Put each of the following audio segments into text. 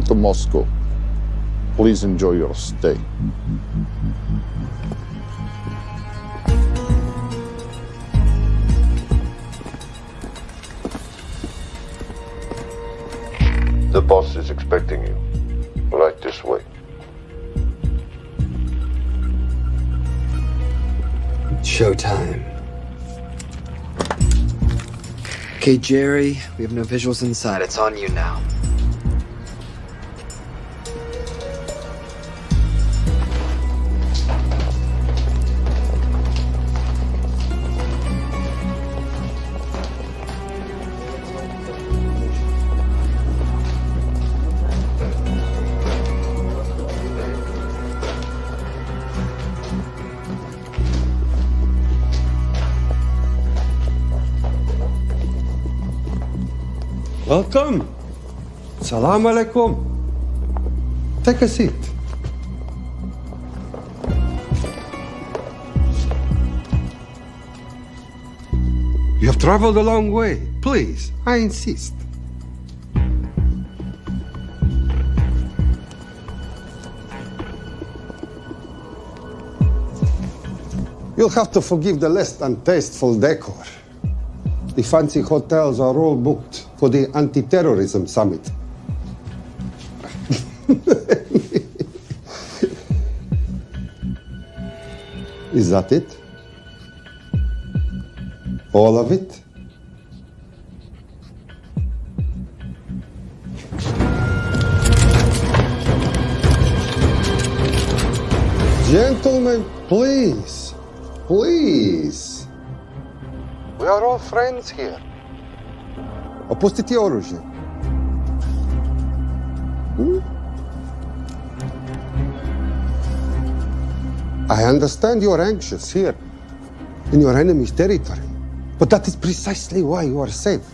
to Moscow. Please enjoy your stay. The boss is expecting you. Right this way. Showtime. Okay, Jerry, we have no visuals inside. It's on you now. Welcome. Salam alaikum. Take a seat. You have traveled a long way. Please, I insist. You'll have to forgive the less than tasteful decor. The fancy hotels are all booked for the anti-terrorism summit. Is that it? All of it? Gentlemen, please, please. We are all friends here. Опустите оружие. I understand you're anxious here in your enemy's territory, but that is precisely why you are safe.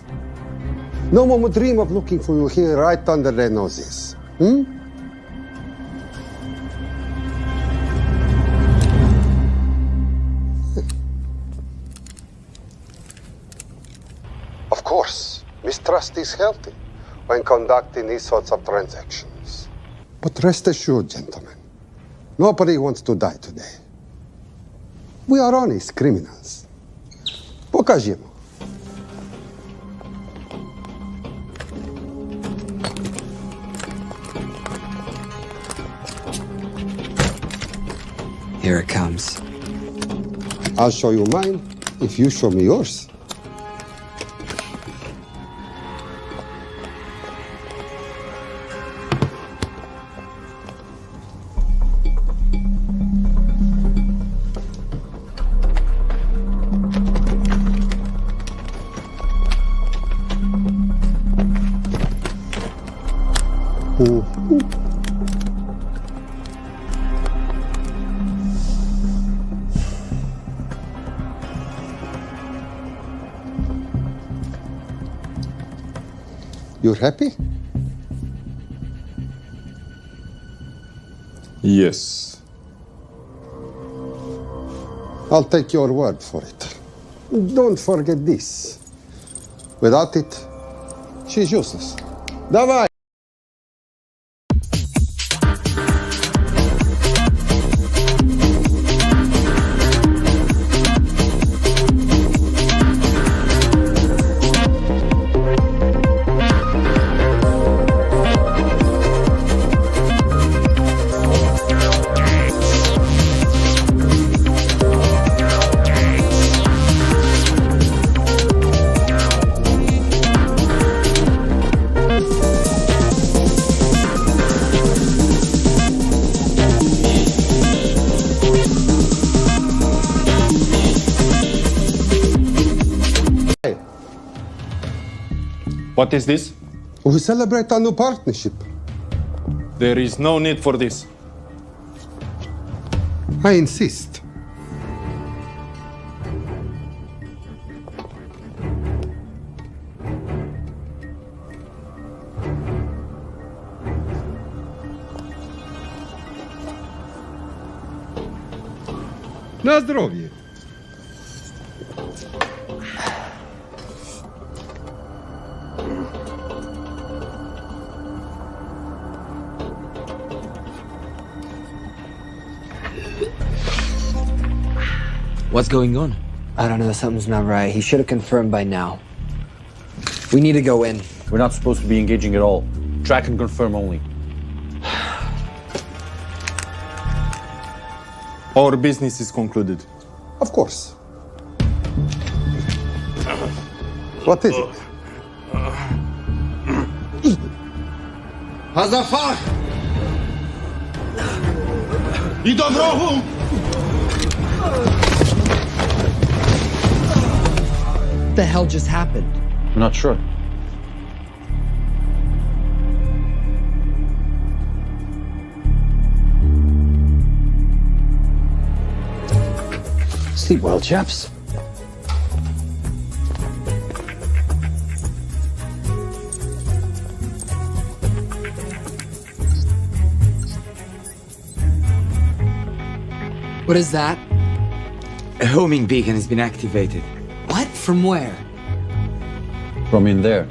No one would dream of looking for you here right under their noses. Of course, mistrust is healthy when conducting these sorts of transactions. But rest assured, gentlemen, nobody wants to die today. We are honest criminals. Покажемо. Here it comes. I'll show you mine if you show me yours. You're happy? Yes. I'll take your word for it. Don't forget this. Without it, she's useless. Давай! What is this? We celebrate our new partnership. There is no need for this. I insist. Na zdrowie. What's going on? I don't know, something's not right. He should have confirmed by now. We need to go in. We're not supposed to be engaging at all. Track and confirm only. Our business is concluded. Of course. What is it? Hazafar! I dorogu! What the hell just happened? I'm not sure. Sleep well, chaps. What is that? A homing beacon has been activated. What? From where? From in there.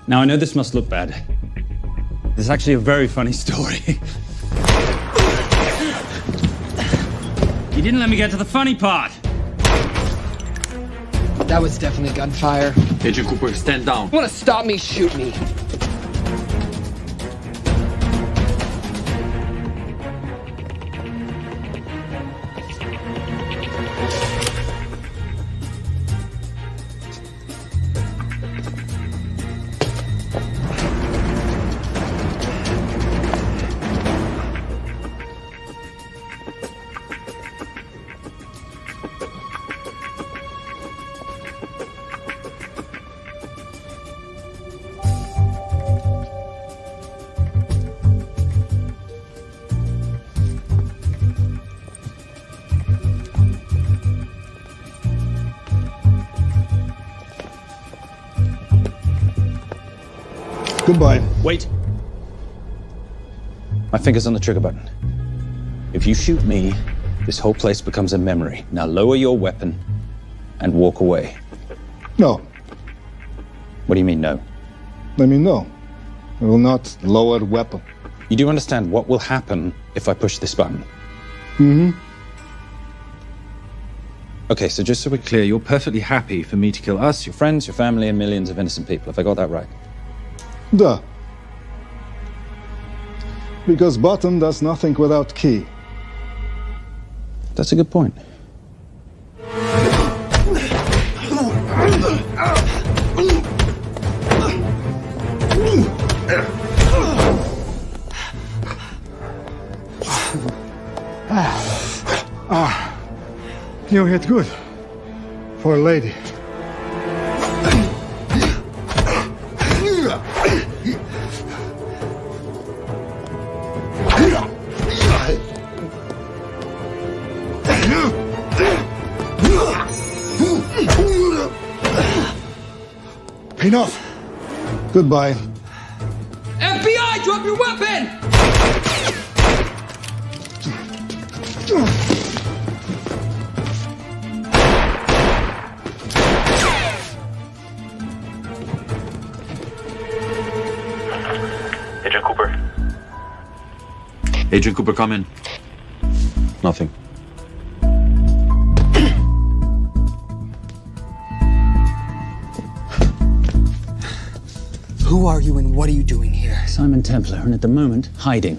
Now, I know this must look bad. This is actually a very funny story. You didn't let me get to the funny part. That was definitely gunfire. Agent Cooper, stand down. Want to stop me? Shoot me. Goodbye. Wait. My finger's on the trigger button. If you shoot me, this whole place becomes a memory. Now lower your weapon and walk away. No. What do you mean, no? Let me know. I will not lower weapon. You do understand what will happen if I push this button? Mm-hmm. Okay, so just so we're clear, you're perfectly happy for me to kill us, your friends, your family, and millions of innocent people. Have I got that right? Duh. Because button does nothing without key. That's a good point. You hit good. For a lady. Enough. Goodbye. FBI, drop your weapon! Agent Cooper. Agent Cooper, come in. Nothing. Who are you and what are you doing here? Simon Templar, and at the moment, hiding.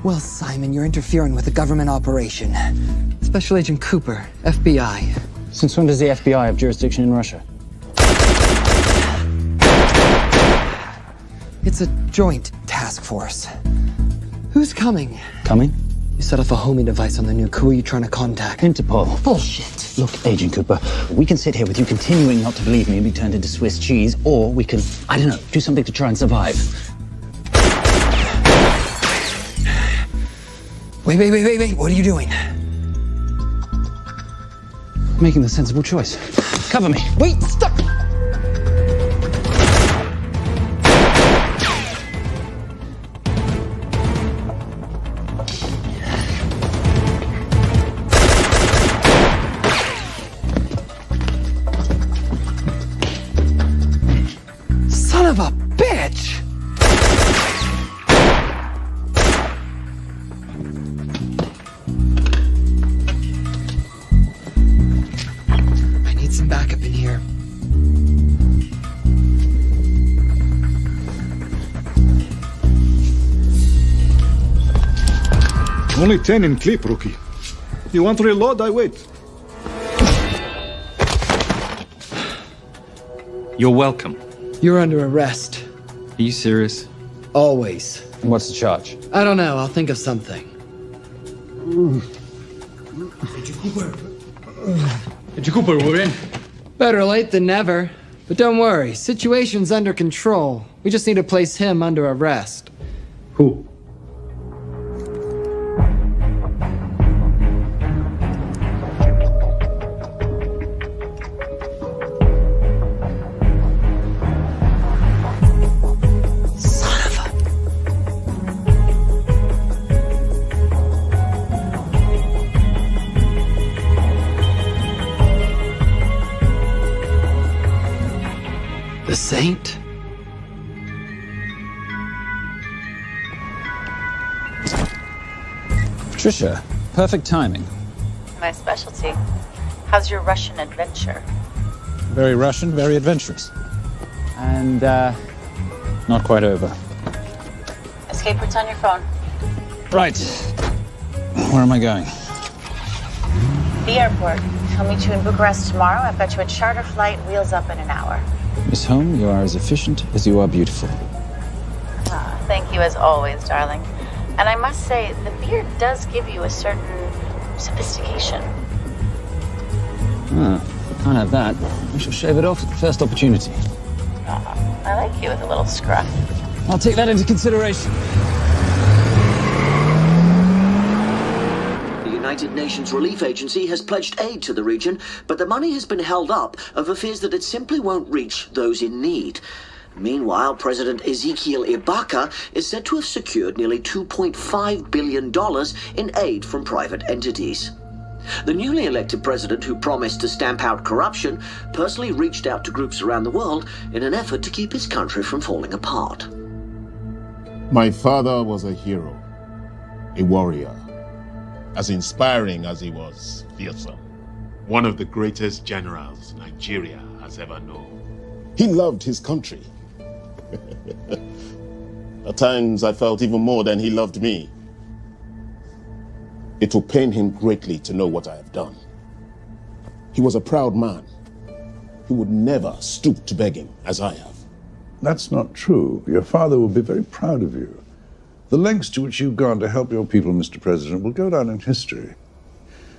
Well, Simon, you're interfering with a government operation. Special Agent Cooper, FBI. Since when does the FBI have jurisdiction in Russia? It's a joint task force. Who's coming? Coming? You set off a homing device on the nuke. Who are you trying to contact? Interpol. Bullshit. Look, Agent Cooper, we can sit here with you continuing not to believe me and be turned into Swiss cheese, or we can, I don't know, do something to try and survive. Wait. What are you doing? Making the sensible choice. Cover me. Wait, stop! Son of a bitch! I need some backup in here. Only 10 in clip, rookie. You want to reload? I wait. You're welcome. You're under arrest. Are you serious? Always. And what's the charge? I don't know. I'll think of something. Agent Cooper, we're in. Better late than never. But don't worry. Situation's under control. We just need to place him under arrest. Who? Son of a... The Saint? Patricia, perfect timing. My specialty. How's your Russian adventure? Very Russian, very adventurous. And, not quite over. Escape routes on your phone. Right. Where am I going? The airport. I'll meet you in Bucharest tomorrow. I've got you a charter flight, wheels up in an hour. Miss Holm, you are as efficient as you are beautiful. Ah, thank you as always, darling. And I must say, the beard does give you a certain sophistication. Ah, can't have that. I shall shave it off at the first opportunity. I like you with a little scruff. I'll take that into consideration. The United Nations Relief Agency has pledged aid to the region, but the money has been held up over fears that it simply won't reach those in need. Meanwhile, President Ezekiel Ibaka is said to have secured nearly $2.5 billion in aid from private entities. The newly elected president, who promised to stamp out corruption, personally reached out to groups around the world in an effort to keep his country from falling apart. My father was a hero, a warrior, as inspiring as he was fearsome. One of the greatest generals Nigeria has ever known. He loved his country. At times I felt even more than he loved me. It will pain him greatly to know what I have done. He was a proud man. He would never stoop to begging as I have. That's not true. Your father will be very proud of you. The lengths to which you've gone to help your people, Mr. President, will go down in history.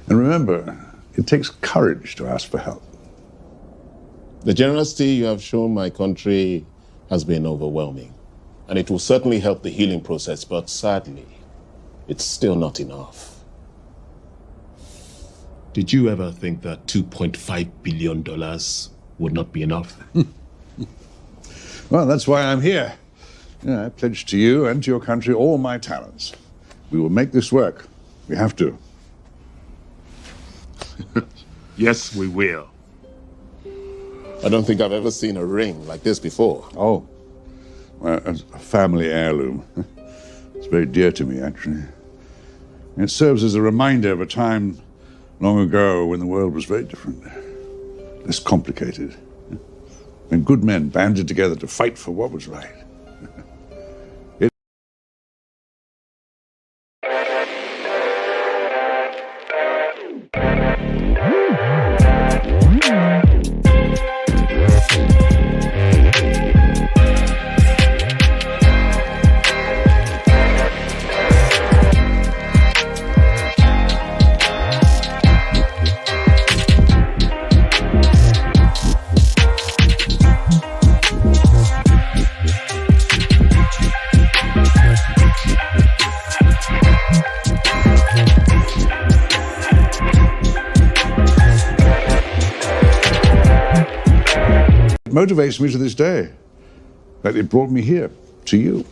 And remember, it takes courage to ask for help. The generosity you have shown my country has been overwhelming. And it will certainly help the healing process, but sadly, it's still not enough. Did you ever think that $2.5 billion would not be enough? Well, that's why I'm here. I pledge to you and to your country all my talents. We will make this work. We have to. Yes, we will. I don't think I've ever seen a ring like this before. Oh, well, it's a family heirloom. It's very dear to me, actually. It serves as a reminder of a time long ago when the world was very different, less complicated, when good men banded together to fight for what was right. It motivates me to this day. That it brought me here, to you.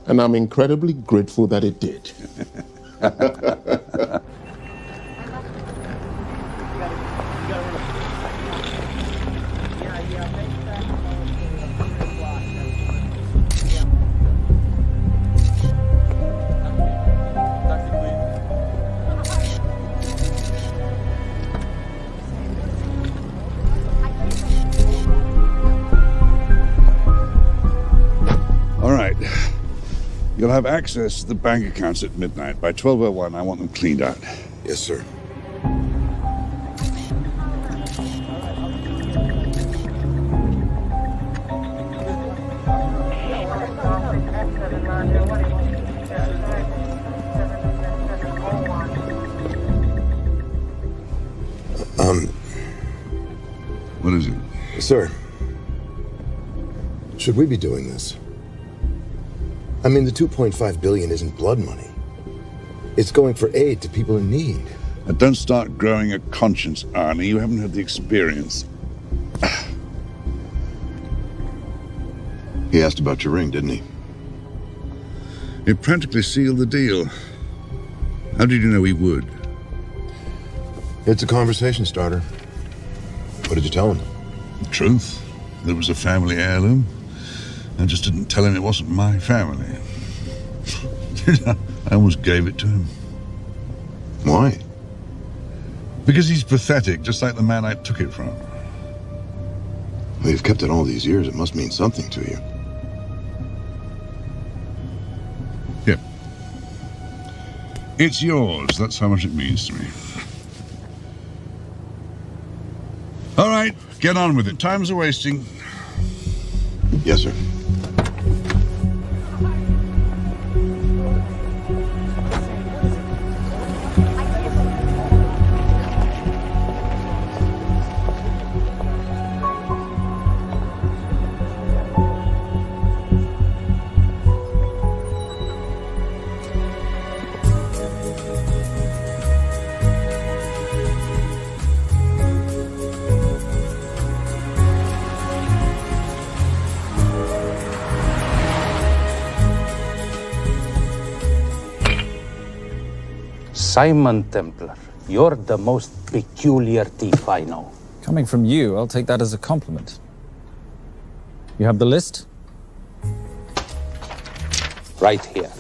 And I'm incredibly grateful that it did. All right. You'll have access to the bank accounts at midnight. By 12:01, I want them cleaned out. Yes, sir. What is it? Sir, should we be doing this? I mean, the $2.5 billion isn't blood money. It's going for aid to people in need. And don't start growing a conscience, Arnie. You haven't had the experience. He asked about your ring, didn't he? It practically sealed the deal. How did you know he would? It's a conversation starter. What did you tell him? The truth. That it was a family heirloom. I just didn't tell him it wasn't my family. I almost gave it to him. Why? Because he's pathetic, just like the man I took it from. Well, you've kept it all these years. It must mean something to you. Yeah. It's yours. That's how much it means to me. All right, get on with it. Time's a wasting. Yes, sir. Simon Templar, you're the most peculiar thief I know. Coming from you, I'll take that as a compliment. You have the list? Right here.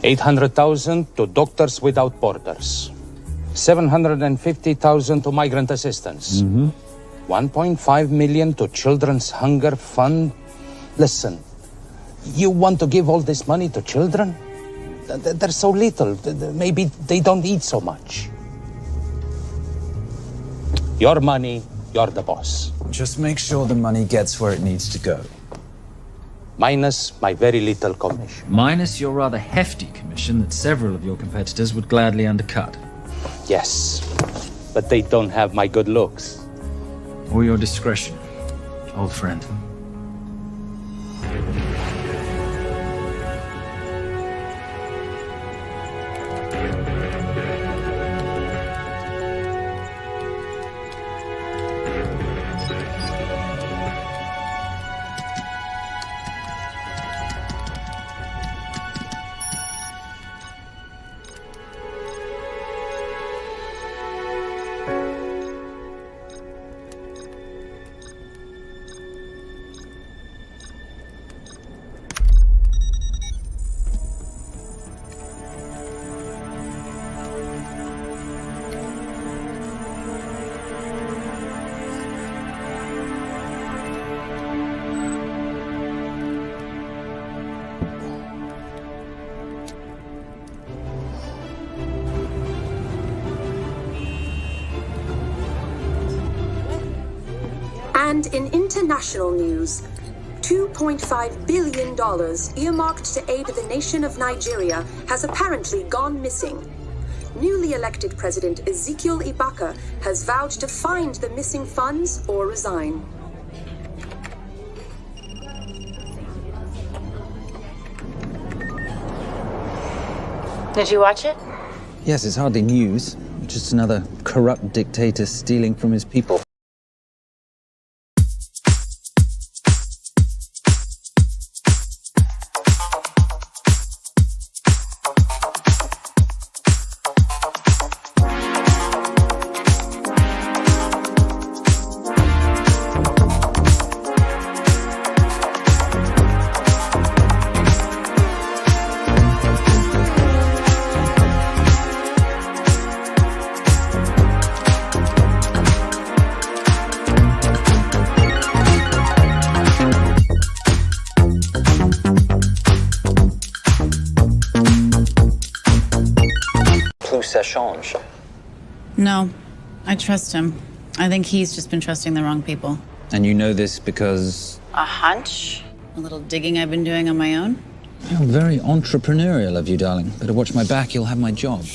800,000 to Doctors Without Borders. 750,000 to migrant assistance. 1.5 million to Children's Hunger Fund. Listen, you want to give all this money to children? They're so little. Maybe they don't eat so much. Your money, you're the boss. Just make sure the money gets where it needs to go. Minus my very little commission. Minus your rather hefty commission that several of your competitors would gladly undercut. Yes, but they don't have my good looks. Or your discretion, old friend. And in international news, $2.5 billion earmarked to aid the nation of Nigeria has apparently gone missing. Newly elected President Ezekiel Ibaka has vowed to find the missing funds or resign. Did you watch it? Yes, it's hardly news. Just another corrupt dictator stealing from his people. Ça change. No, I trust him. I think he's just been trusting the wrong people. And you know this because... A hunch? A little digging I've been doing on my own? You're very entrepreneurial of you, darling. Better watch my back, you'll have my job.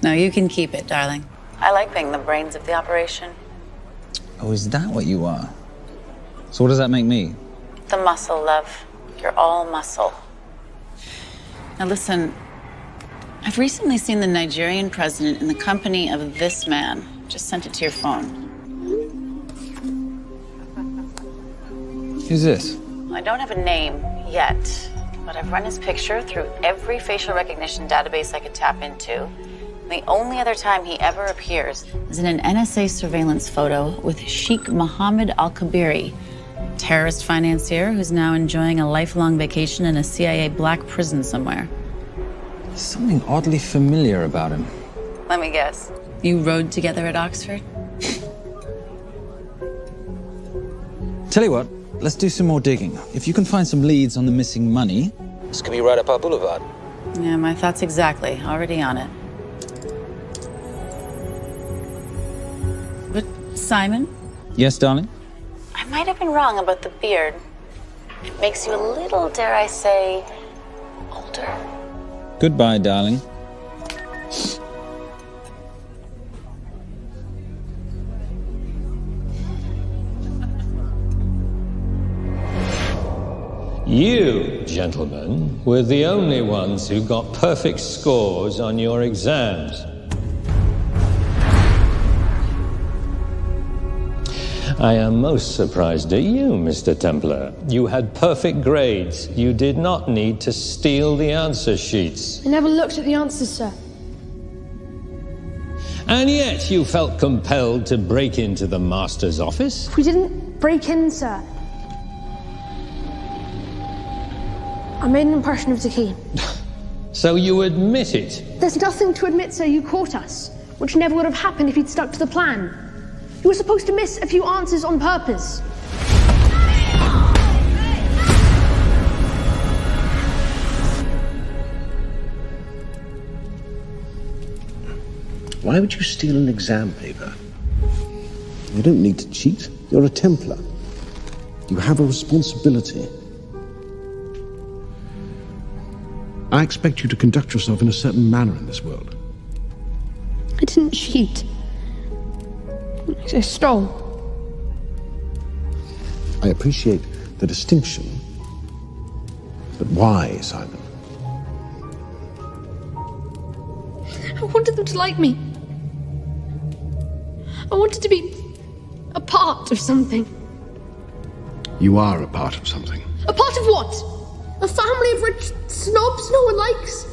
No, you can keep it, darling. I like being the brains of the operation. Oh, is that what you are? So what does that make me? The muscle, love. You're all muscle. Now listen, I've recently seen the Nigerian president in the company of this man. Just sent it to your phone. Who's this? I don't have a name yet, but I've run his picture through every facial recognition database I could tap into. The only other time he ever appears is in an NSA surveillance photo with Sheikh Mohammed al-Kabiri, terrorist financier who's now enjoying a lifelong vacation in a CIA black prison somewhere. There's something oddly familiar about him. Let me guess. You rode together at Oxford? Tell you what, let's do some more digging. If you can find some leads on the missing money, this could be right up our boulevard. Yeah, my thoughts exactly. Already on it. But, Simon? Yes, darling? I might have been wrong about the beard. It makes you a little, dare I say, older. Goodbye, darling. You, gentlemen, were the only ones who got perfect scores on your exams. I am most surprised at you, Mr. Templar. You had perfect grades. You did not need to steal the answer sheets. I never looked at the answers, sir. And yet you felt compelled to break into the master's office? We didn't break in, sir. I made an impression of the key. So you admit it? There's nothing to admit, sir. You caught us, which never would have happened if you'd stuck to the plan. You were supposed to miss a few answers on purpose. Why would you steal an exam paper? You don't need to cheat. You're a Templar. You have a responsibility. I expect you to conduct yourself in a certain manner in this world. I didn't cheat. I stole. I appreciate the distinction. But why, Simon? I wanted them to like me. I wanted to be a part of something. You are a part of something. A part of what? A family of rich snobs no one likes?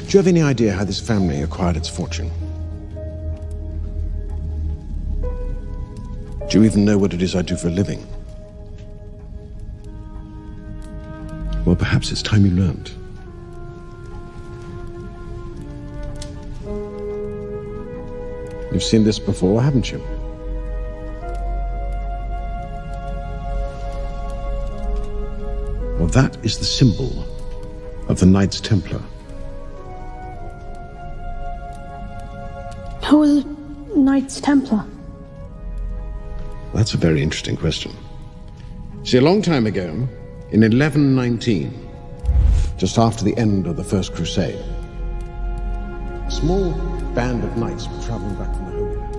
Do you have any idea how this family acquired its fortune? Do you even know what it is I do for a living? Well, perhaps it's time you learned. You've seen this before, haven't you? Well, that is the symbol of the Knights Templar. Who are the Knights Templar? That's a very interesting question. See, a long time ago, in 1119, just after the end of the First Crusade, a small band of knights were traveling back from the Holy Land.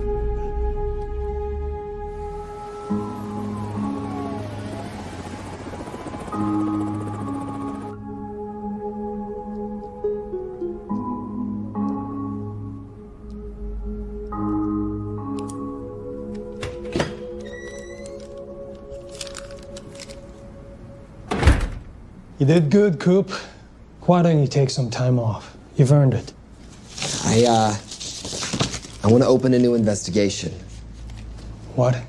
You did good, Coop. Why don't you take some time off? You've earned it. I want to open a new investigation. What?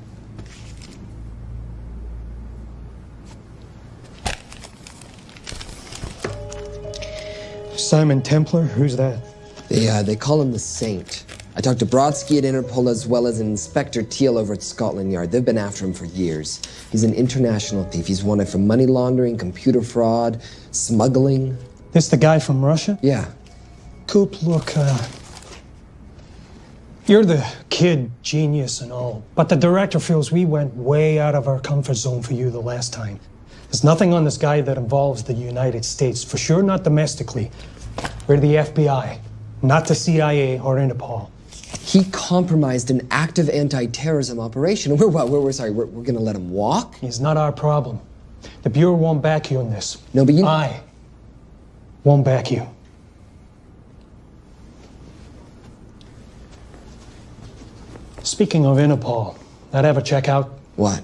Simon Templar? Who's that? They call him the Saint. I talked to Brodsky at Interpol as well as Inspector Teal over at Scotland Yard. They've been after him for years. He's an international thief. He's wanted for money laundering, computer fraud, smuggling. This the guy from Russia? Yeah. Coop, look, you're the kid genius and all, but the director feels we went way out of our comfort zone for you the last time. There's nothing on this guy that involves the United States, for sure not domestically. We're the FBI, not the CIA or Interpol. He compromised an active anti-terrorism operation. We're gonna let him walk? He's not our problem. The Bureau won't back you on this. No, but I won't back you. Speaking of Interpol, that ever check out? What?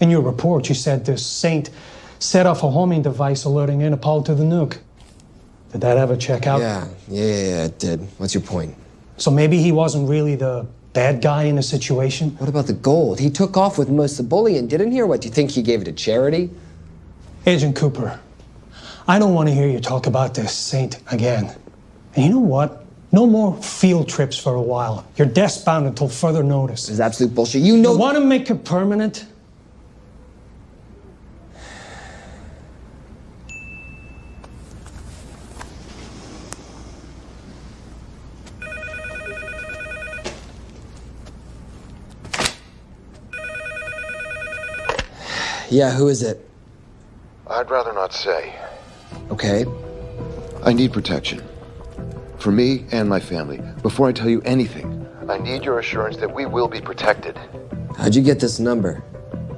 In your report, you said this Saint set off a homing device alerting Interpol to the nuke. Did that ever check out? Yeah, it did. What's your point? So maybe he wasn't really the bad guy in the situation? What about the gold? He took off with most of the bullion, didn't he? Or what, do you think he gave it to charity? Agent Cooper, I don't want to hear you talk about this Saint again. And you know what? No more field trips for a while. You're desk-bound until further notice. This is absolute bullshit. You know... You want to make it permanent? Yeah, who is it? I'd rather not say. Okay. I need protection. For me and my family. Before I tell you anything, I need your assurance that we will be protected. How'd you get this number?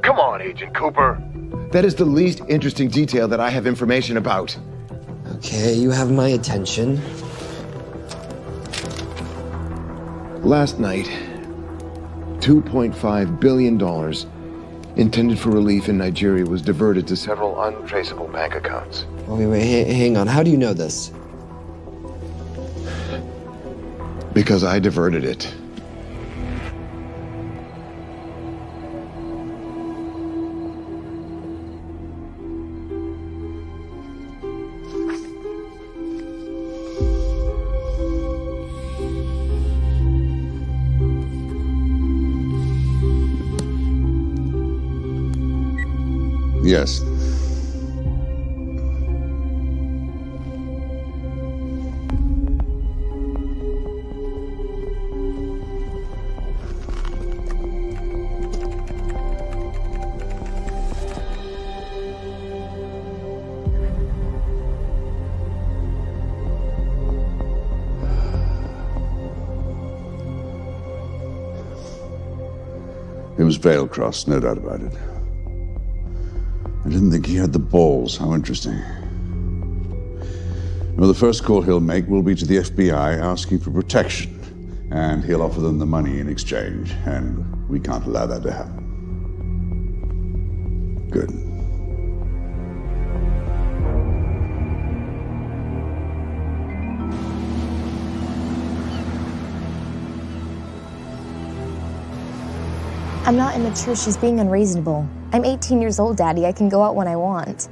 Come on, Agent Cooper. That is the least interesting detail that I have information about. Okay, you have my attention. Last night, $2.5 billion intended for relief in Nigeria was diverted to several untraceable bank accounts. Wait, hang on. How do you know this? Because I diverted it. Yes. It was Vale Cross, no doubt about it. I didn't think he had the balls. How interesting. Well, the first call he'll make will be to the FBI asking for protection. And he'll offer them the money in exchange. And we can't allow that to happen. Good. I'm not immature. She's being unreasonable. I'm 18 years old, Daddy. I can go out when I want.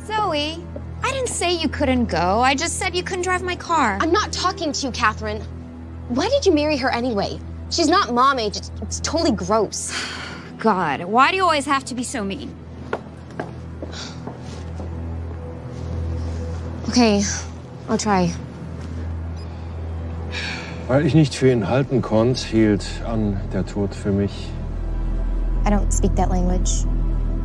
Zoe, I didn't say you couldn't go. I just said you couldn't drive my car. I'm not talking to you, Catherine. Why did you marry her anyway? She's not mom age. It's totally gross. God, why do you always have to be so mean? Okay, I'll try. Weil ich nicht für ihn halten konnte, hielt an der Tod für mich. I don't speak that language.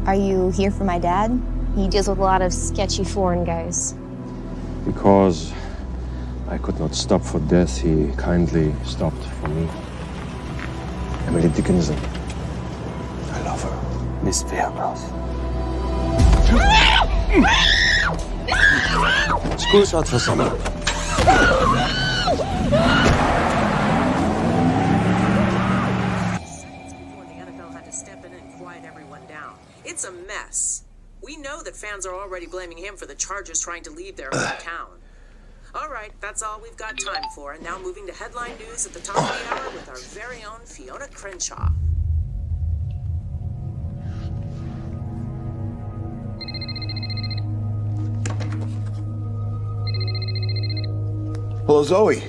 Are you here for my dad? He deals with a lot of sketchy foreign guys. Because I could not stop for death, he kindly stopped for me. Emily Dickinson. I love her. Miss Faircloth. School shot for summer. It's a mess. We know that fans are already blaming him for the Chargers trying to leave their hometown. All right, that's all we've got time for. And now moving to headline news at the top of the hour with our very own Fiona Crenshaw. Hello, Zoe.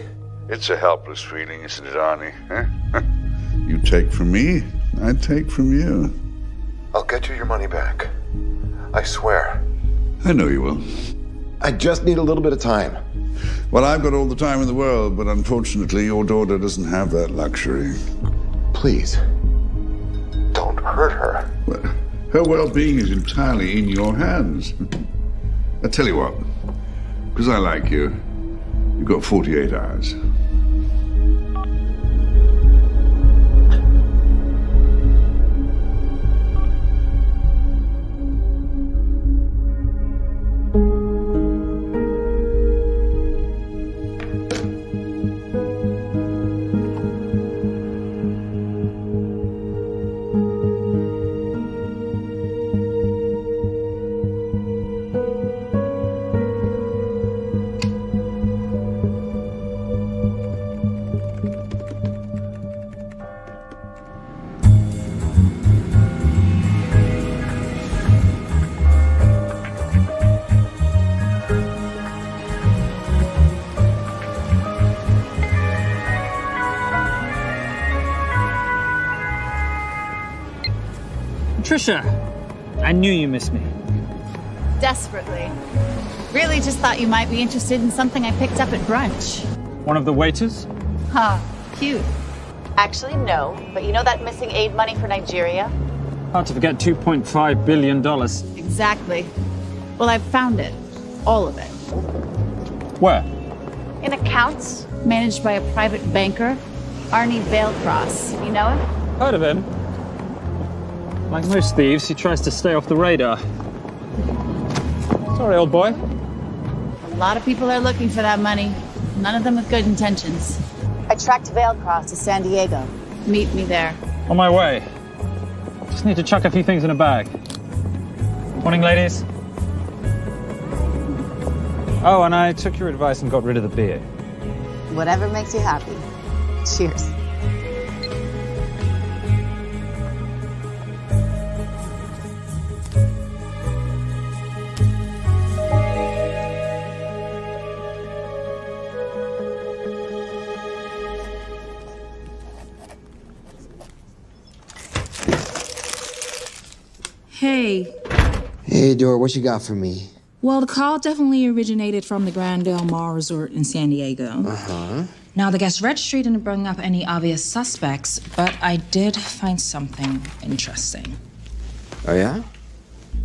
It's a helpless feeling, isn't it, Arnie? Huh? You take from me, I take from you. I'll get you your money back. I swear. I know you will. I just need a little bit of time. Well, I've got all the time in the world, but unfortunately, your daughter doesn't have that luxury. Please, don't hurt her. Well, her well-being is entirely in your hands. I tell you what, because I like you, you've got 48 hours. Trisha, I knew you missed me. Desperately. Really just thought you might be interested in something I picked up at brunch. One of the waiters? Huh, cute. Actually, no. But you know that missing aid money for Nigeria? Hard to forget $2.5 billion. Exactly. Well, I've found it. All of it. Where? In accounts managed by a private banker, Arnie Vailcross. You know him? Heard of him. Like most thieves, he tries to stay off the radar. Sorry, old boy. A lot of people are looking for that money. None of them with good intentions. I tracked Vailcross to San Diego. Meet me there. On my way. Just need to chuck a few things in a bag. Morning, ladies. Oh, and I took your advice and got rid of the beer. Whatever makes you happy. Cheers. Hey. Hey, Dora, what you got for me? Well, the call definitely originated from the Grand Del Mar Resort in San Diego. Uh-huh. Now, the guest registry didn't bring up any obvious suspects, but I did find something interesting. Oh, yeah?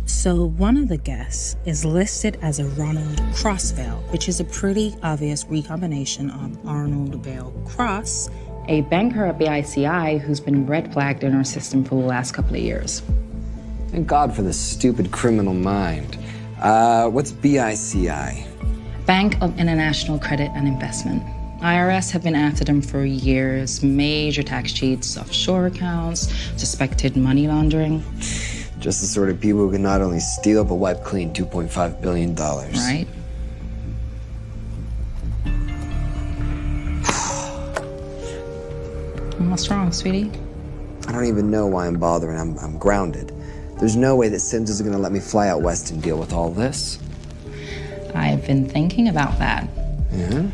So, one of the guests is listed as a Ronald Crossvale, which is a pretty obvious recombination of Arnold Vale Cross, a banker at BICI who's been red flagged in our system for the last couple of years. Thank God for the stupid criminal mind. What's BICI? Bank of International Credit and Investment. IRS have been after them for years. Major tax cheats, offshore accounts, suspected money laundering. Just the sort of people who can not only steal but wipe clean $2.5 billion. Right. What's wrong, sweetie? I don't even know why I'm bothering. I'm grounded. There's no way that Sims is gonna let me fly out west and deal with all this. I've been thinking about that. Yeah?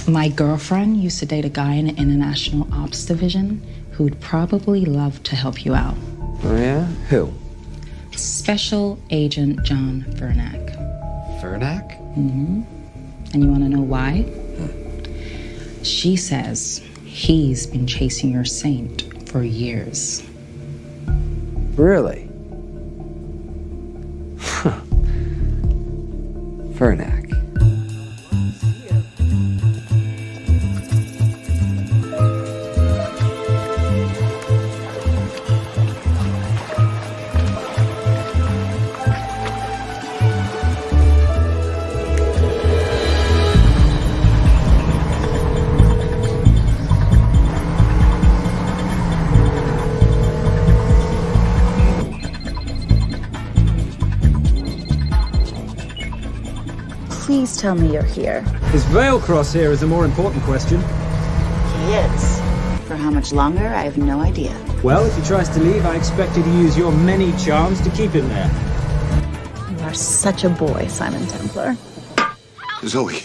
My girlfriend used to date a guy in the International Ops Division who'd probably love to help you out. Oh, yeah? Who? Special Agent John Vernack. Vernack? Mm-hmm. And you want to know why? She says he's been chasing your saint for years. Really? Huh. Vernack. Please tell me you're here. Is Veilcross here is a more important question. He is. For how much longer, I have no idea. Well, if he tries to leave, I expect you to use your many charms to keep him there. You are such a boy, Simon Templar. Zoe.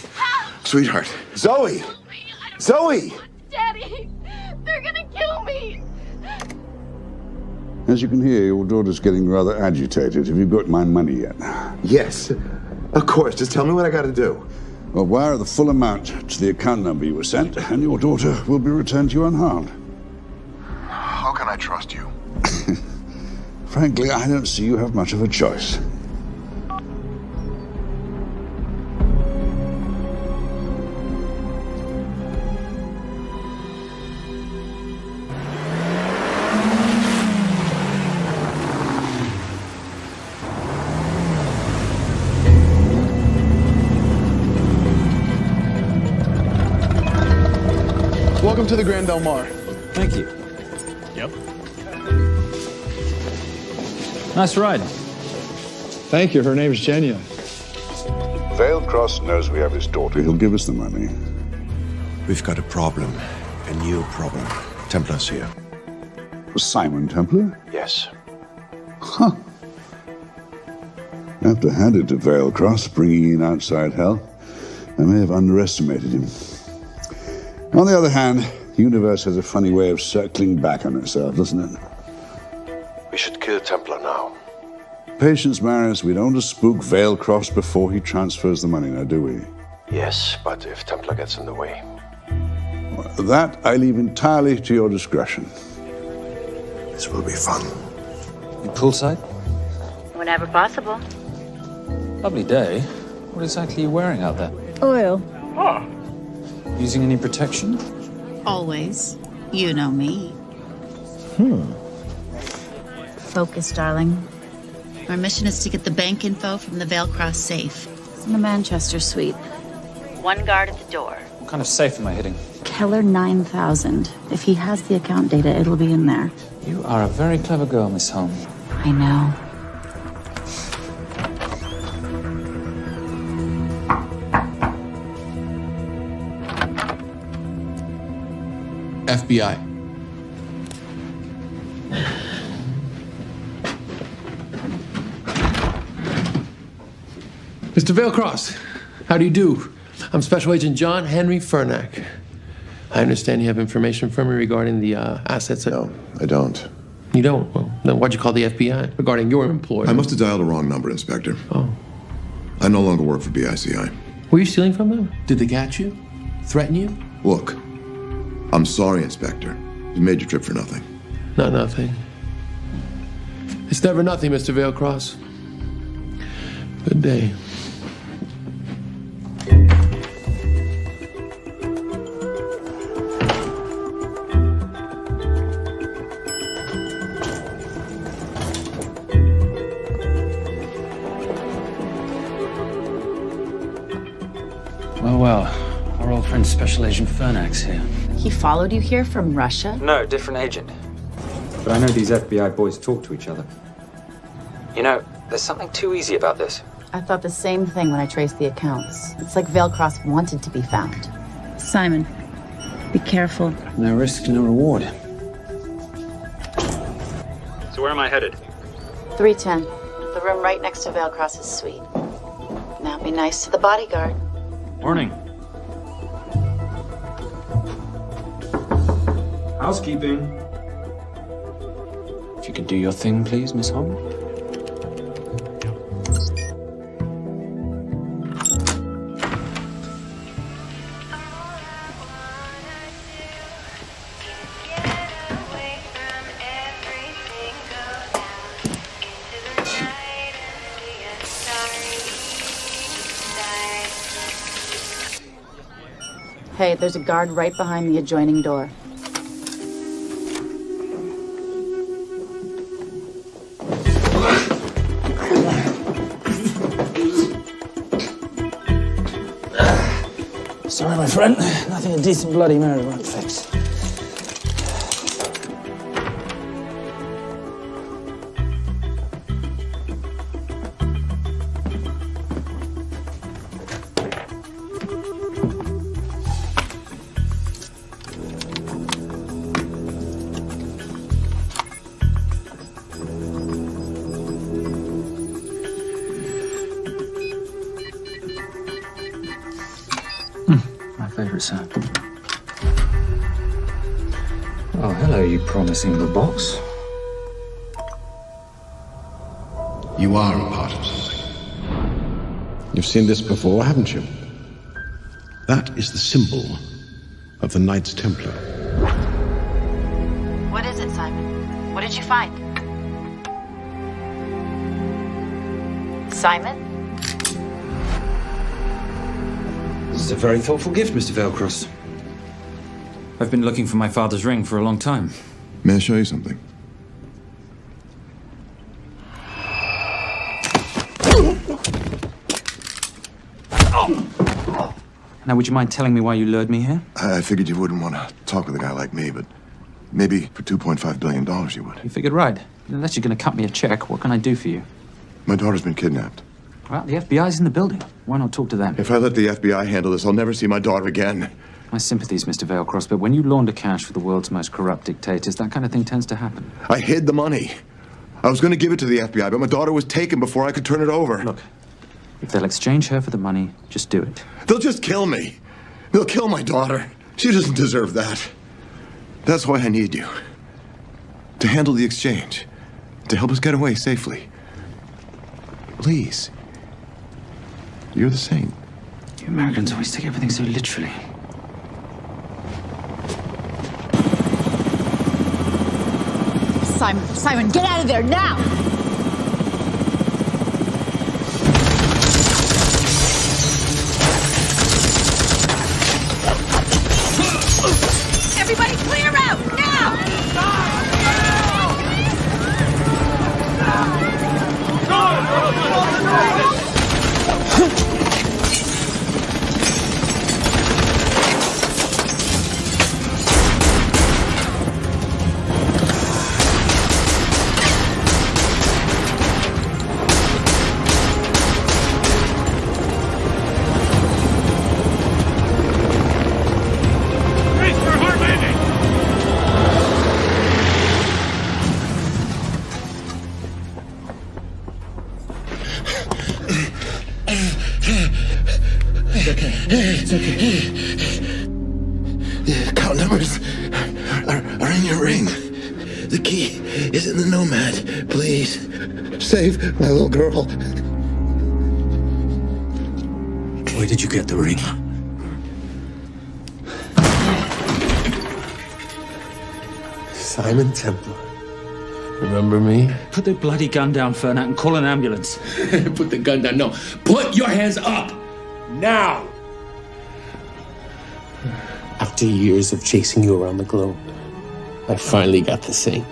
Sweetheart. Zoe! Zoe! Daddy, they're gonna kill me. As you can hear, your daughter's getting rather agitated. Have you got my money yet? Yes. Of course. Just tell me what I gotta do. Well, wire the full amount to the account number you were sent, and your daughter will be returned to you unharmed. How can I trust you? Frankly, I don't see you have much of a choice. Welcome to the Grand Del Mar. Thank you. Yep. Nice ride. Thank you. Her name's Genya. Veilcross knows we have his daughter. He'll give us the money. We've got a problem. A new problem. Templar's here. Simon Templar? Yes. Huh. I have to hand it to Veilcross, bringing in outside help. I may have underestimated him. On the other hand, the universe has a funny way of circling back on itself, doesn't it? We should kill Templar now. Patience, Maris. We don't want to spook Veilcross before he transfers the money, now, do we? Yes, but if Templar gets in the way. That I leave entirely to your discretion. This will be fun. You poolside? Whenever possible. Lovely day. What exactly are you wearing out there? Oil. Using any protection? Always. You know me. Focus, darling. Our mission is to get the bank info from the Veilcross safe. It's in the Manchester suite. One guard at the door. What kind of safe am I hitting? Keller 9000. If he has the account data, it'll be in there. You are a very clever girl, Miss Holm. I know. FBI. Mr. Veilcross, how do you do? I'm Special Agent John Henry Furnack. I understand you have information from me regarding the assets. No, I don't. You don't? Well, then why'd you call the FBI regarding your employer? I must have dialed the wrong number, Inspector. Oh. I no longer work for BICI. Were you stealing from them? Did they catch you? Threaten you? Look, I'm sorry, Inspector. You made your trip for nothing. Not nothing. It's never nothing, Mr. Veilcross. Good day. Well, our old friend Special Agent Furnack's here. He followed you here from Russia? No, different agent. But I know these FBI boys talk to each other. You know, there's something too easy about this. I thought the same thing when I traced the accounts. It's like Veilcross wanted to be found. Simon, be careful. No risk, no reward. So where am I headed? 310. The room right next to Veilcross's suite. Now be nice to the bodyguard. Morning. Housekeeping. If you could do your thing, please, Miss Holm. Hey, there's a guard right behind the adjoining door. Sorry, my friend. Nothing a decent Bloody Mary won't fix. favorite, sir. Oh, hello, you promising the box. You are a part of something. You've seen this before, haven't you? That is the symbol of the Knights Templar. What is it, Simon? What did you find? Simon? This is a very thoughtful gift, Mr. Veilcross. I've been looking for my father's ring for a long time. May I show you something? Now, would you mind telling me why you lured me here? I figured you wouldn't want to talk with a guy like me, but maybe for $2.5 billion you would. You figured right. Unless you're going to cut me a check, what can I do for you? My daughter's been kidnapped. Well, the FBI's in the building. Why not talk to them? If I let the FBI handle this, I'll never see my daughter again. My sympathies, Mr. Veilcross, but when you launder cash for the world's most corrupt dictators, that kind of thing tends to happen. I hid the money. I was going to give it to the FBI, but my daughter was taken before I could turn it over. Look, if they'll exchange her for the money, just do it. They'll just kill me. They'll kill my daughter. She doesn't deserve that. That's why I need you. To handle the exchange. To help us get away safely. Please. You're the saint. You Americans always take everything so literally. Simon, get out of there now! Everybody clear out, now! It's okay. The account numbers are in your ring. The key is in the Nomad. Please, save my little girl. Where did you get the ring? Simon Templar. Remember me? Put the bloody gun down, Fernat, and call an ambulance. Put the gun down. No. Put your hands up! Now! After years of chasing you around the globe, I finally got the thing.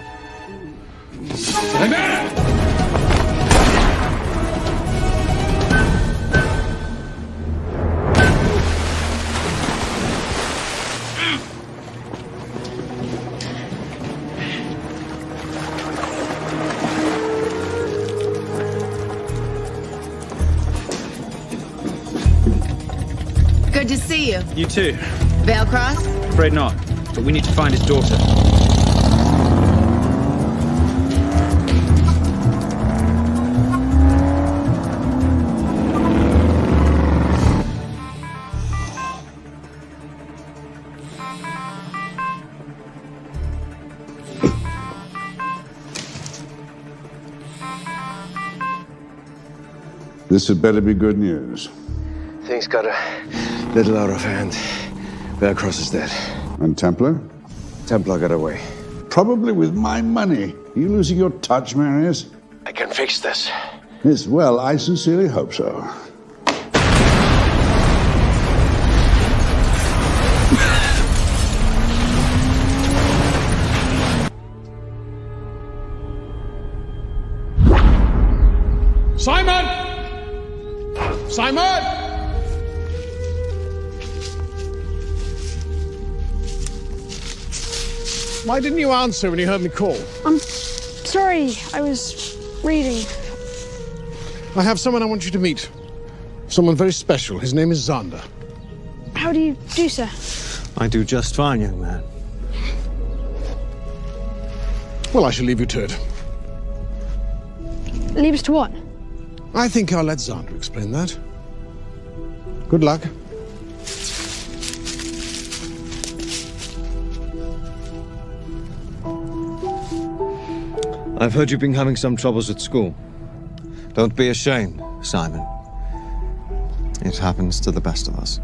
Good to see you. You too. Veilcross? Afraid not, but we need to find his daughter. This had better be good news. Things got a little out of hand. Veilcross is dead. And Templar? Templar got away. Probably with my money. Are you losing your touch, Marius? I can fix this. Yes, well, I sincerely hope so. Simon! Simon! Why didn't you answer when you heard me call? I'm sorry, I was reading. I have someone I want you to meet. Someone very special. His name is Xander. How do you do, sir? I do just fine, young man. Well, I shall leave you to it. Leave us to what? I think I'll let Xander explain that. Good luck. I've heard you've been having some troubles at school. Don't be ashamed, Simon. It happens to the best of us.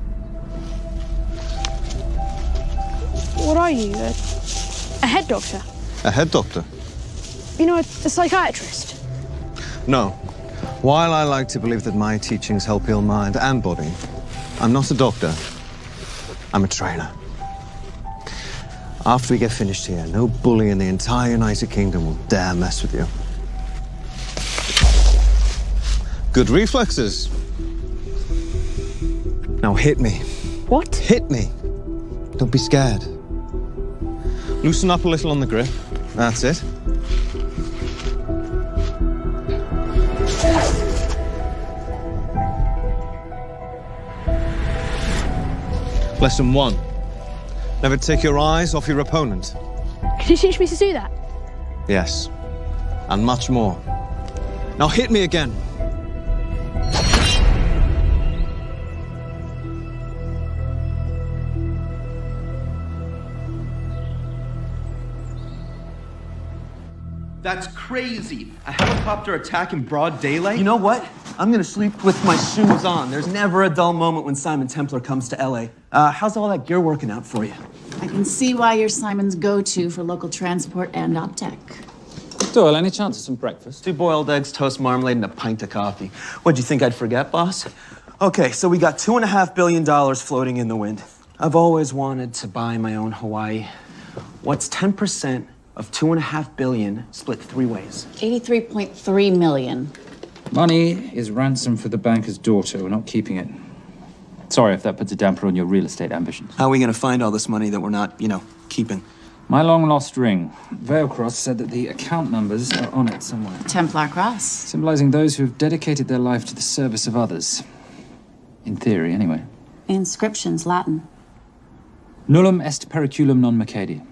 What are you? A head doctor? A head doctor? You know, a psychiatrist? No. While I like to believe that my teachings help heal mind and body, I'm not a doctor. I'm a trainer. After we get finished here, no bully in the entire United Kingdom will dare mess with you. Good reflexes. Now hit me. What? Hit me. Don't be scared. Loosen up a little on the grip. That's it. Lesson 1. Never take your eyes off your opponent. Can you teach me to do that? Yes. And much more. Now hit me again. That's crazy. A helicopter attack in broad daylight? You know what? I'm gonna sleep with my shoes on. There's never a dull moment when Simon Templar comes to LA. How's all that gear working out for you? I can see why you're Simon's go-to for local transport and optech. Doyle, any chance of some breakfast? 2 boiled eggs, toast, marmalade, and a pint of coffee. What'd you think I'd forget, boss? Okay, so we got $2.5 billion floating in the wind. I've always wanted to buy my own Hawaii. What's 10% of $2.5 billion split 3 ways? 83.3 million. Money is ransom for the banker's daughter. We're not keeping it. Sorry if that puts a damper on your real estate ambitions. How are we gonna find all this money that we're not, keeping? My long-lost ring. Veilcross said that the account numbers are on it somewhere. Templar Cross. Symbolizing those who have dedicated their life to the service of others. In theory, anyway. The inscription's Latin. Nullum est periculum non mercedi.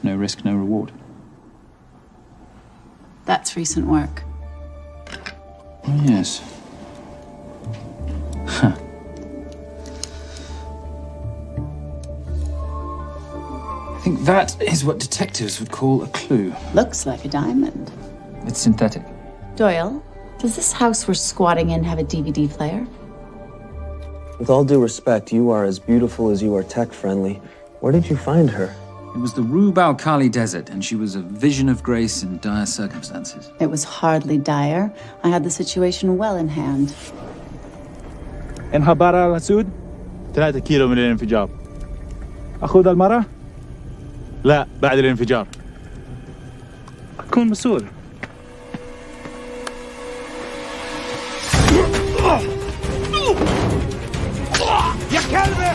No risk, no reward. That's recent work. Oh, yes. Huh. I think that is what detectives would call a clue. Looks like a diamond. It's synthetic. Doyle, does this house we're squatting in have a DVD player? With all due respect, you are as beautiful as you are tech-friendly. Where did you find her? It was the Rub al-Khali Desert, and she was a vision of grace in dire circumstances. It was hardly dire. I had the situation well in hand. انخبار على السود 3 كيلو من الانفجار. أخذ المرة؟ لا بعد الانفجار. أكون مسؤول. يا كلبة!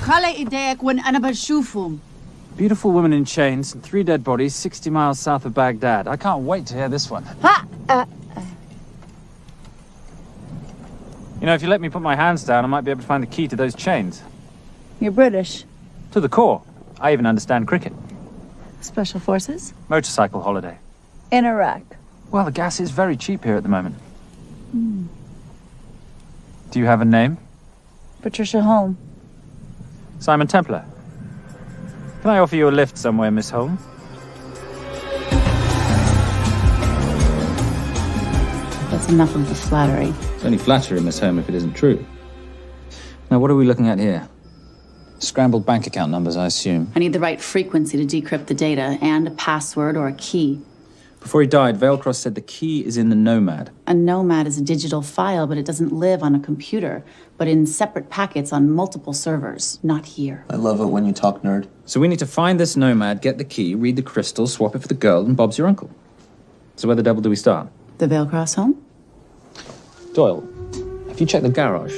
خلي ايديك وين أنا بشوفهم. Beautiful woman in chains and 3 dead bodies 60 miles south of Baghdad. I can't wait to hear this one. You know, if you let me put my hands down, I might be able to find the key to those chains. You're British. To the core. I even understand cricket. Special Forces? Motorcycle holiday. In Iraq. Well, the gas is very cheap here at the moment. Do you have a name? Patricia Holm. Simon Templar. Can I offer you a lift somewhere, Miss Holm? That's enough of the flattery. It's only flattery, Miss Holm, if it isn't true. Now, what are we looking at here? Scrambled bank account numbers, I assume. I need the right frequency to decrypt the data and a password or a key. Before he died, Veilcross said the key is in the Nomad. A Nomad is a digital file, but it doesn't live on a computer, but in separate packets on multiple servers, not here. I love it when you talk nerd. So we need to find this Nomad, get the key, read the crystal, swap it for the girl, and Bob's your uncle. So where the devil do we start? The Veilcross home? Doyle, have you checked the garage?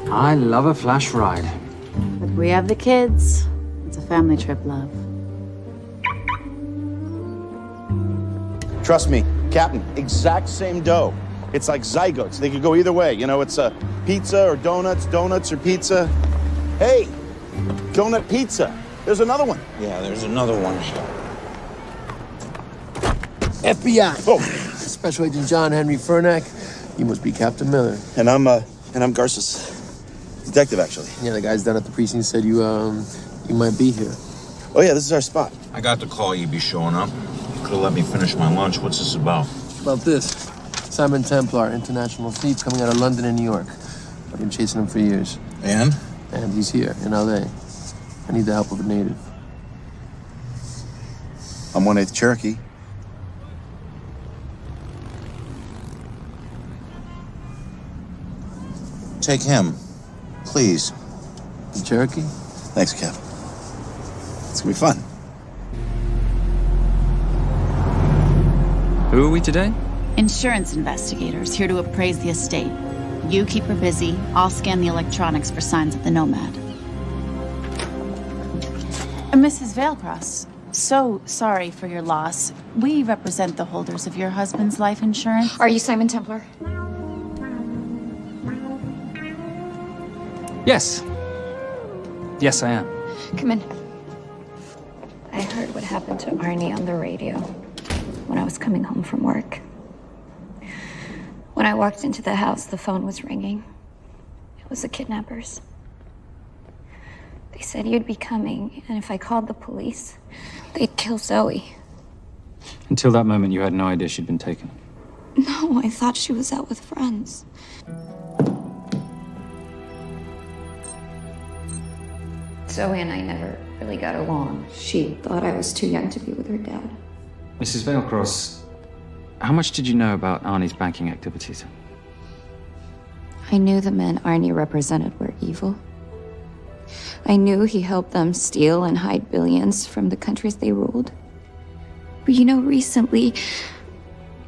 I love a flash ride. But we have the kids. It's a family trip, love. Trust me, Captain, exact same dough. It's like zygotes. They could go either way. You know, it's a pizza or donuts, donuts or pizza. Hey, donut pizza. There's another one. Yeah, there's another one. FBI. Oh. Special Agent John Henry Furnack. You must be Captain Miller. And I'm Garces. Detective, actually. Yeah, the guys down at the precinct said you might be here. Oh, yeah, this is our spot. I got the call you'd be showing up. You could have let me finish my lunch. What's this about? About this. Simon Templar, international thief coming out of London and New York. I've been chasing him for years. And? And he's here, in L.A. I need the help of a native. I'm 1/8 Cherokee. Take him, please. The Cherokee? Thanks, Cap. It's gonna be fun. Who are we today? Insurance investigators here to appraise the estate. You keep her busy. I'll scan the electronics for signs of the nomad. Mrs. Vailcross, so sorry for your loss. We represent the holders of your husband's life insurance. Are you Simon Templar? Yes. Yes, I am. Come in. I heard what happened to Arnie on the radio when I was coming home from work. When I walked into the house, the phone was ringing. It was the kidnappers. They said you'd be coming, and if I called the police, they'd kill Zoe. Until that moment, you had no idea she'd been taken. No, I thought she was out with friends. Zoe and I never really got along. She thought I was too young to be with her dad. Mrs. Vailcross, how much did you know about Arnie's banking activities? I knew the men Arnie represented were evil. I knew he helped them steal and hide billions from the countries they ruled. But you know, recently,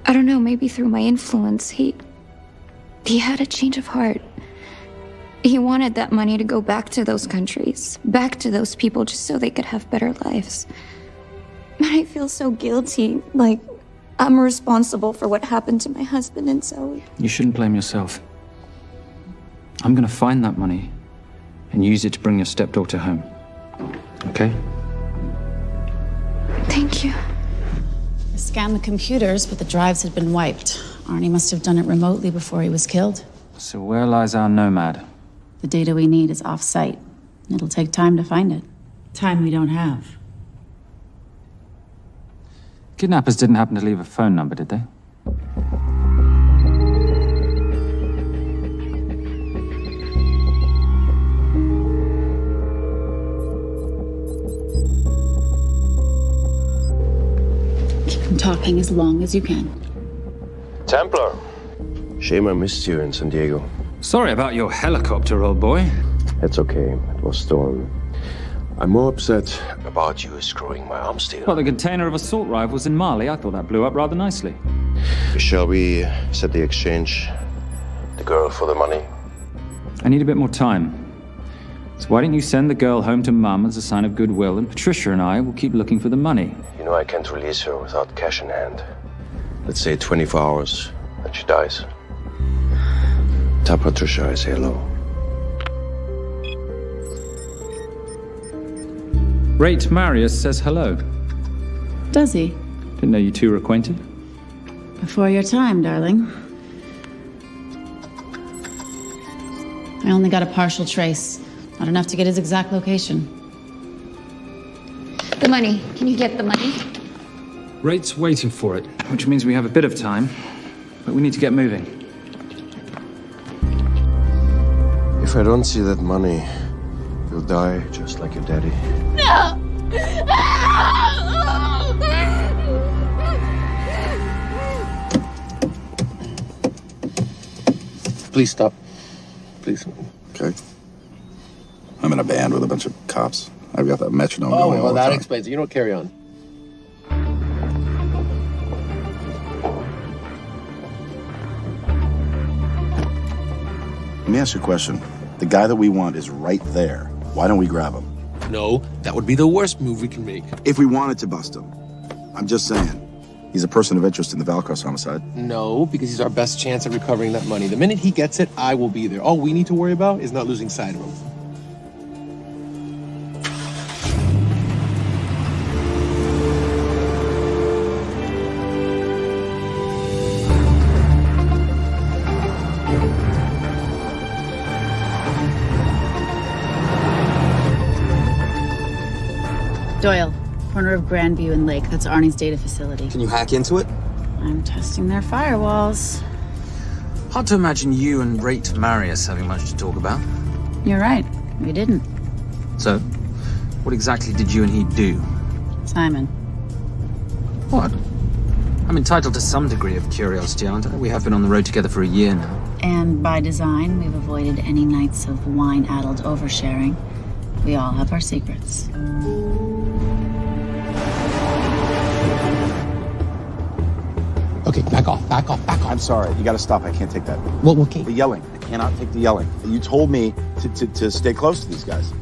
I don't know, maybe through my influence, he had a change of heart. He wanted that money to go back to those countries, back to those people, just so they could have better lives. And I feel so guilty, like I'm responsible for what happened to my husband and Zoe. You shouldn't blame yourself. I'm gonna find that money and use it to bring your stepdaughter home. Okay? Thank you. I scanned the computers, but the drives had been wiped. Arnie must have done it remotely before he was killed. So where lies our nomad? The data we need is off-site. It'll take time to find it. Time we don't have. Kidnappers didn't happen to leave a phone number, did they? Keep them talking as long as you can. Templar. Shame I missed you in San Diego. Sorry about your helicopter, old boy. It's okay. It was storm. I'm more upset about you screwing my arms deal. Well, the container of assault rifles in Mali, I thought that blew up rather nicely. Shall we set the exchange? The girl for the money? I need a bit more time. So why don't you send the girl home to Mum as a sign of goodwill, and Patricia and I will keep looking for the money. You know I can't release her without cash in hand. Let's say 24 hours, then she dies. Tell Patricia I say hello. Rate Marius says hello. Does he? Didn't know you two were acquainted. Before your time, darling. I only got a partial trace. Not enough to get his exact location. The money. Can you get the money? Rate's waiting for it, which means we have a bit of time, but we need to get moving. If I don't see that money, you'll die just like your daddy. No! Please stop. Please. Okay. I'm in a band with a bunch of cops. I've got that metronome Oh, going all well, the that time. explains it. You don't carry on. Let me ask you a question. The guy that we want is right there. Why don't we grab him? No, that would be the worst move we can make. If we wanted to bust him. I'm just saying. He's a person of interest in the Valkos homicide. No, because he's our best chance at recovering that money. The minute he gets it, I will be there. All we need to worry about is not losing sight of him. Doyle, corner of Grandview and Lake. That's Arnie's data facility. Can you hack into it? I'm testing their firewalls. Hard to imagine you and Rate Marius having much to talk about. You're right. We didn't. So, what exactly did you and he do? Simon. What? I'm entitled to some degree of curiosity, aren't I? We have been on the road together for a year now. And by design, we've avoided any nights of wine-addled oversharing. We all have our secrets. Okay, back off, back off, back off. I'm sorry. You gotta stop. I can't take that. Well, okay. The yelling. I cannot take the yelling. You told me to stay close to these guys.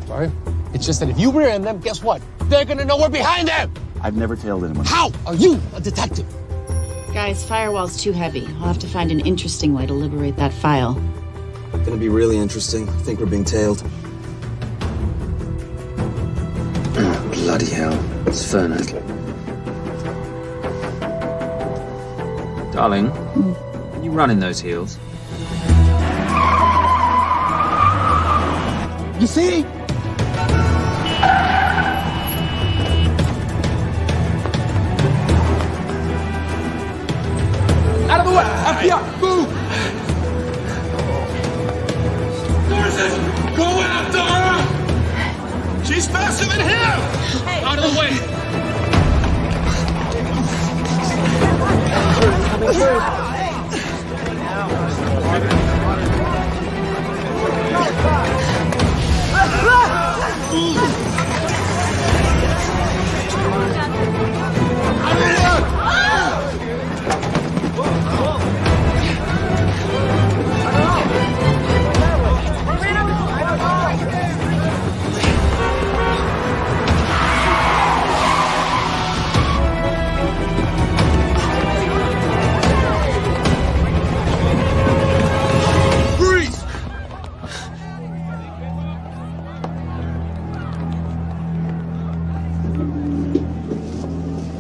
Sorry. It's just that if you rear end them, guess what? They're gonna know we're behind them! I've never tailed anyone. How are you a detective? Guys, firewall's too heavy. I'll have to find an interesting way to liberate that file. Gonna be really interesting. I think we're being tailed. Oh, bloody hell. It's Fernet. Darling, can you run in those heels? You see? Out of the way! FBI, move! Forces, go after her! She's faster than him! Hey. Out of the way!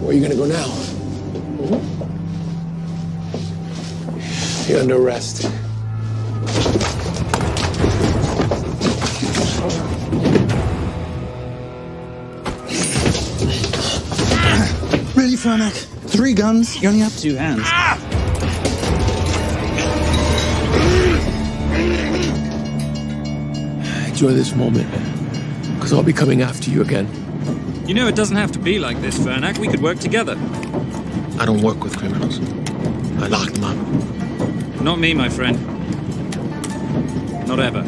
Where are you gonna go now? You're under arrest. Really, Fernac? 3 guns? You only have 2 hands. Enjoy this moment, because I'll be coming after you again. You know, it doesn't have to be like this, Fernac. We could work together. I don't work with criminals. I lock them up. Not me, my friend. Not ever.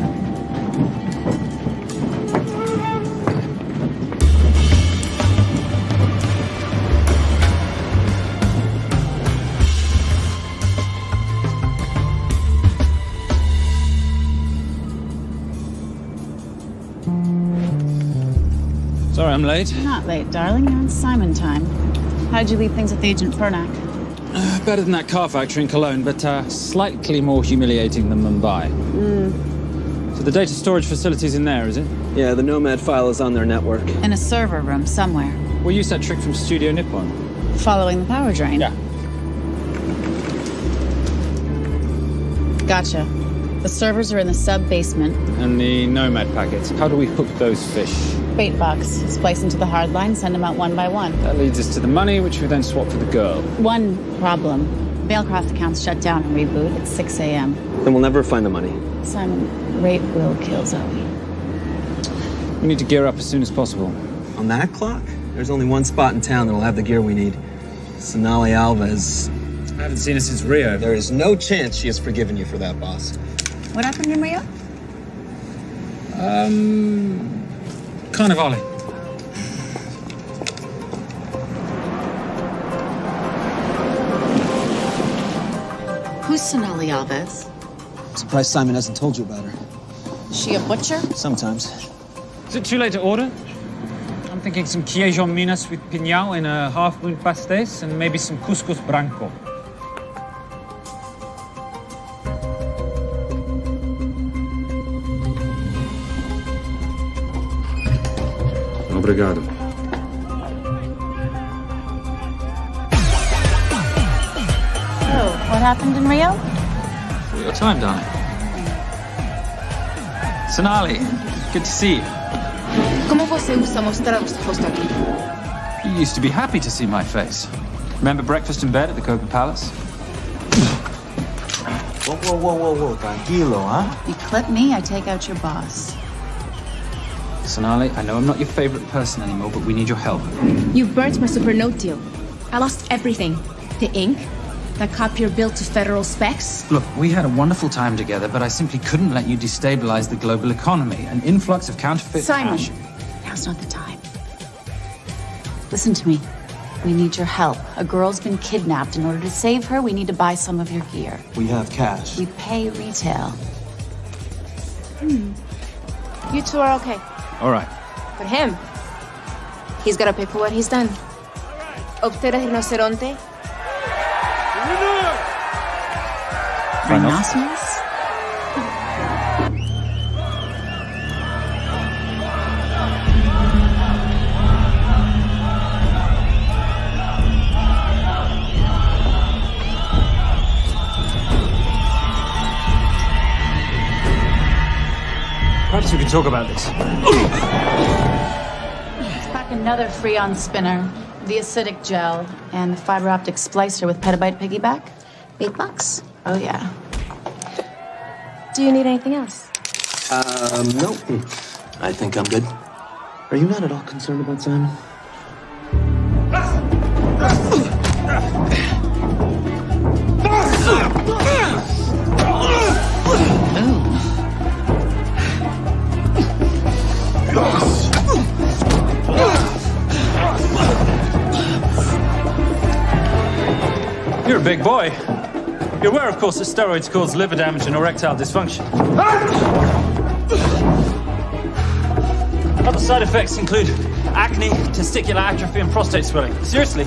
Sorry I'm late. You're not late, darling. You're on Simon time. How'd you leave things with Agent Fernac? Better than that car factory in Cologne, but slightly more humiliating than Mumbai. So the data storage facility's in there, is it? Yeah, the Nomad file is on their network. In a server room somewhere. We'll use that trick from Studio Nippon. Following the power drain? Yeah. Gotcha. The servers are in the sub-basement. And the Nomad packets. How do we hook those fish? Bait box. Splice into the hard line, send them out one by one. That leads us to the money, which we then swap for the girl. One problem. Mailcraft accounts shut down and reboot at 6 a.m. Then we'll never find the money. Simon, Rape will kill Zoe. We need to gear up as soon as possible. On that clock? There's only one spot in town that'll have the gear we need. Sonali Alves. I haven't seen her since Rio. There is no chance she has forgiven you for that, boss. What happened in Rio? Carnivale. Who's Sonali Alves? I'm surprised Simon hasn't told you about her. Is she a butcher? Sometimes. Is it too late to order? I'm thinking some Queijo Minas with piñao in a half-moon pastéis and maybe some couscous branco. Obrigado. So, what happened in Rio? Your time, darling. Sonali, good to see you. Como você usa mostrar o seu rosto aqui? You used to be happy to see my face. Remember breakfast in bed at the Coca Palace? Whoa, tranquilo, huh? You clip me, I take out your boss. Sonali, I know I'm not your favorite person anymore, but we need your help. You burnt my Supernote deal. I lost everything. The ink, that copier built to federal specs. Look, we had a wonderful time together, but I simply couldn't let you destabilize the global economy. An influx of counterfeit Simon, cash. now's not the time. Listen to me. We need your help. A girl's been kidnapped. In order to save her, we need to buy some of your gear. We have cash. We pay retail. You two are okay. All right. But him, he's gotta pay for what he's done. Obter el rinoceronte. Rhinoceros? Perhaps we could talk about this. Back another Freon spinner, the acidic gel, and the fiber optic splicer with petabyte piggyback. Big bucks. Oh, yeah. Do you need anything else? No. I think I'm good. Are you not at all concerned about Simon? You're a big boy. You're aware, of course, that steroids cause liver damage and erectile dysfunction. Other side effects include acne, testicular atrophy, and prostate swelling. Seriously.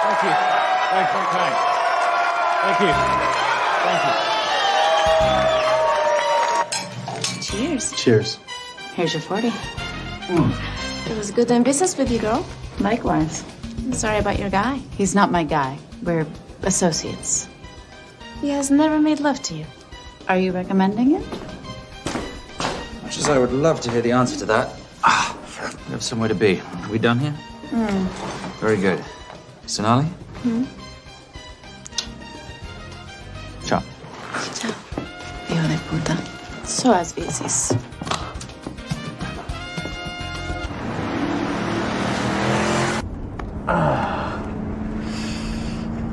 Thank you. Thank you. Thank you. Thank you. Cheers. Cheers. Here's your 40. It was good doing business with you, girl. Likewise. I'm sorry about your guy. He's not my guy. We're associates. He has never made love to you. Are you recommending it? Much as I would love to hear the answer to that. We have somewhere to be. Are we done here? Very good. Sonali? Ciao. Ciao. Hijo de puta. So as veces.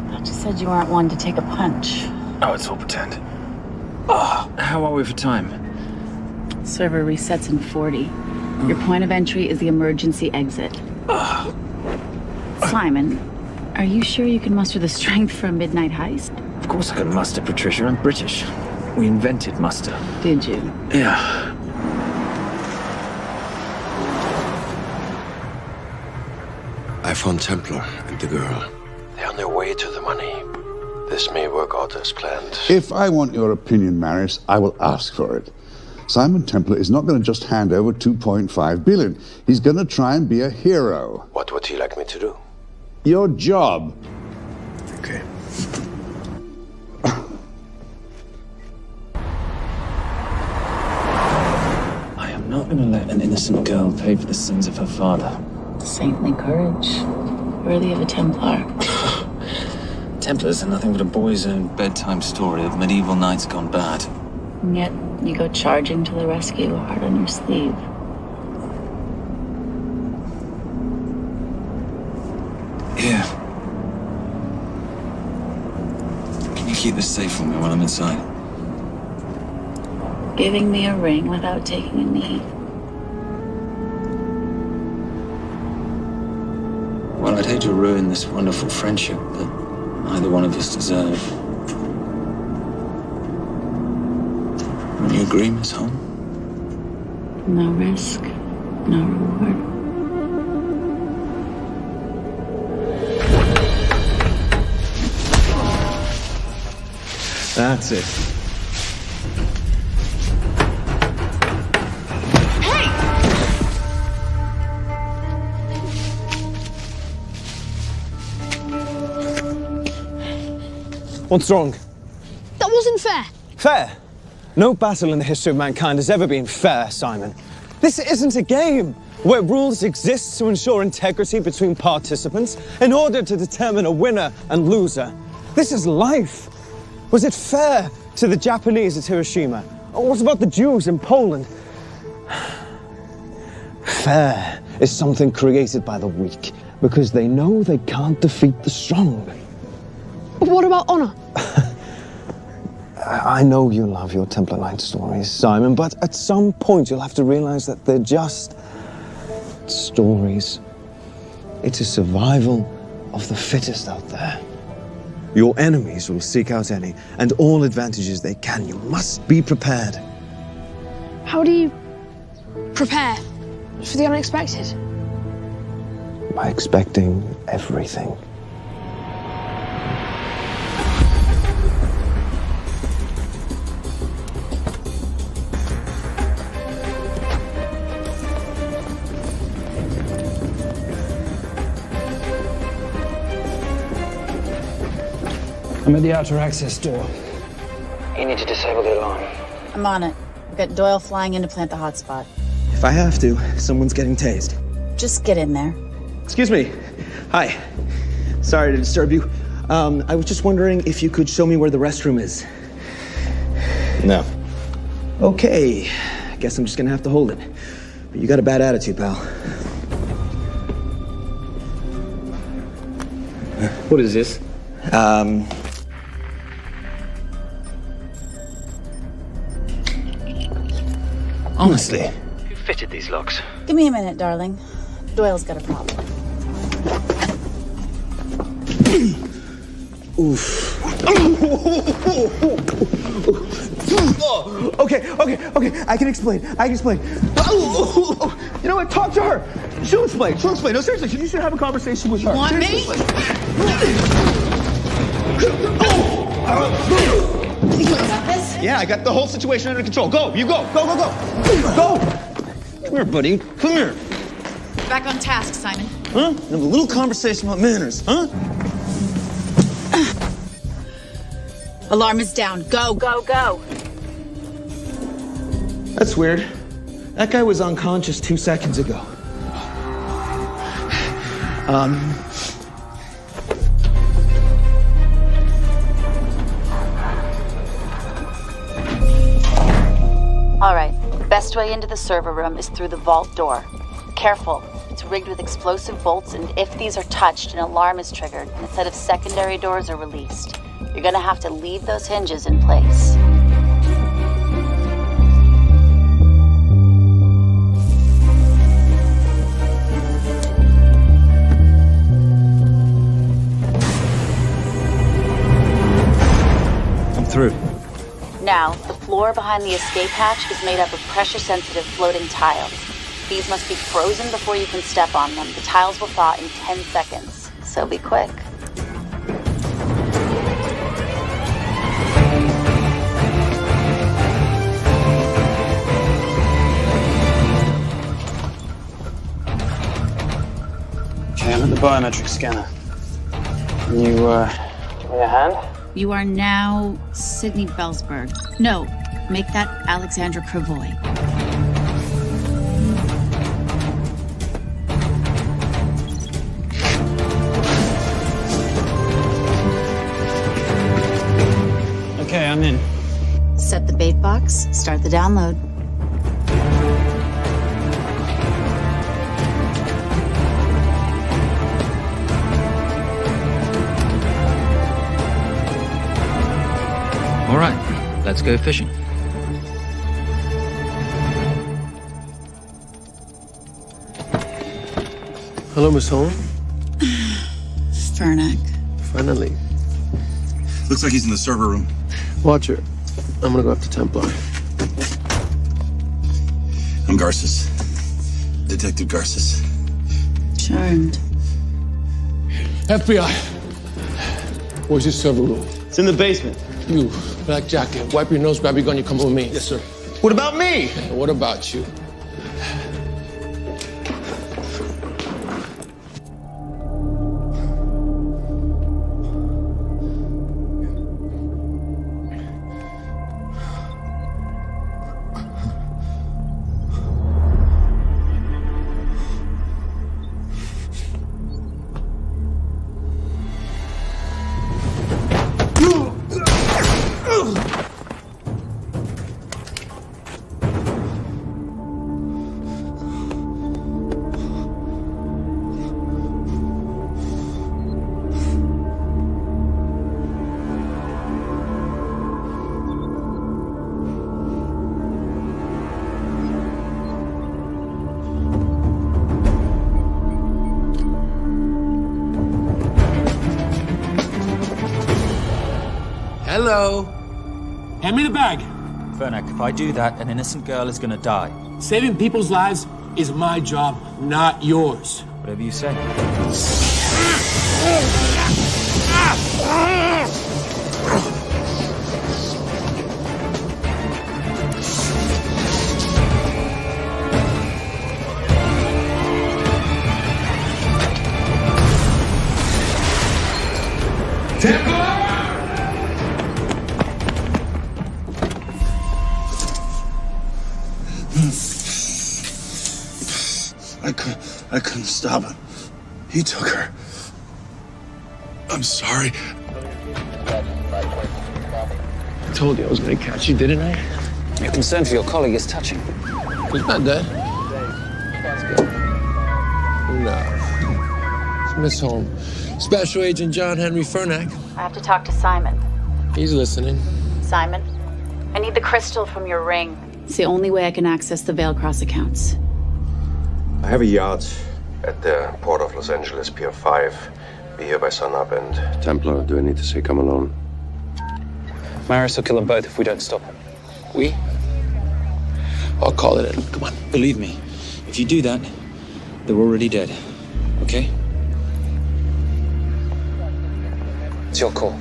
Doctor said you aren't one to take a punch. Oh, it's all pretend. How are we for time? Server resets in 40. Your point of entry is the emergency exit. Simon, are you sure you can muster the strength for a midnight heist? Of course I can muster, Patricia. I'm British. We invented muster. Did you? Yeah. I found Templar and the girl. They're on their way to the money. This may work out as planned. If I want your opinion, Maris, I will ask for it. Simon Templar is not going to just hand over 2.5 billion. He's going to try and be a hero. What would he like me to do? Your job. Okay. I am not going to let an innocent girl pay for the sins of her father. Saintly courage. Worthy of a Templar. Templars are nothing but a boy's own bedtime story of medieval knights gone bad. And yet, you go charging to the rescue, heart on your sleeve. Here. Can you keep this safe for me while I'm inside? Giving me a ring without taking a knee. ruin this wonderful friendship that neither one of us deserve. Would you agree, Miss Holm? No risk, no reward. That's it. What's wrong? That wasn't fair. Fair? No battle in the history of mankind has ever been fair, Simon. This isn't a game where rules exist to ensure integrity between participants in order to determine a winner and loser. This is life. Was it fair to the Japanese at Hiroshima? Or what about the Jews in Poland? Fair is something created by the weak because they know they can't defeat the strong. But what about honor? I know you love your Templar Knight stories, Simon, but at some point you'll have to realize that they're just stories. It's a survival of the fittest out there. Your enemies will seek out any and all advantages they can. You must be prepared. How do you prepare for the unexpected? By expecting everything. I'm at the outer access door. You need to disable the alarm. I'm on it. We've got Doyle flying in to plant the hotspot. If I have to, someone's getting tased. Just get in there. Excuse me. Hi. Sorry to disturb you. I was just wondering if you could show me where the restroom is. No. Okay. Guess I'm just gonna have to hold it. But you got a bad attitude, pal. What is this? Honestly. Who fitted these locks? Give me a minute, darling. Doyle's got a problem. Oof. Okay. I can explain. You know what? Talk to her. She'll explain. No, seriously, you should have a conversation with her. Want me? Yeah, I got the whole situation under control. Go, you go. Go. Come here, buddy. Come here. Back on task, Simon. Huh? Have a little conversation about manners, huh? Alarm is down. Go. That's weird. That guy was unconscious 2 seconds ago. All right. Best way into the server room is through the vault door. Careful. It's rigged with explosive bolts, and if these are touched, an alarm is triggered, and a set of secondary doors are released. You're gonna have to leave those hinges in place. I'm through. Now, the floor behind the escape hatch is made up of pressure-sensitive floating tiles. These must be frozen before you can step on them. The tiles will thaw in 10 seconds, so be quick. Okay, I'm at the biometric scanner. Can you, give me a hand? You are now Sydney Bellsberg. No, make that Alexandra Cravoy. Okay, I'm in. Set the bait box, start the download. All right, let's go fishing. Hello, Miss Holm. Finally. Looks like he's in the server room. Watch her. I'm gonna go after Templar. I'm Garces. Detective Garces. Charmed. FBI. Where's your server room? It's in the basement. You, black jacket, wipe your nose, grab your gun, you come with me. Yes, sir. What about me? And what about you? Hello. Hand me the bag. Fernak, if I do that, an innocent girl is gonna die. Saving people's lives is my job, not yours. Whatever you say. I couldn't stop him. He took her. I'm sorry. I told you I was gonna catch you, didn't I? Your concern for your colleague is touching. He's not dead. No. It's Miss Holmes. Special Agent John Henry Fernak. I have to talk to Simon. He's listening. Simon, I need the crystal from your ring. It's the only way I can access the Veilcross accounts. I have a yacht at the port of Los Angeles, Pier 5. Be here by sunup, and Templar, do I need to say come alone? Maris will kill them both if we don't stop him. We? I'll call it in. Come on. Believe me, if you do that, they're already dead. Okay? It's your call.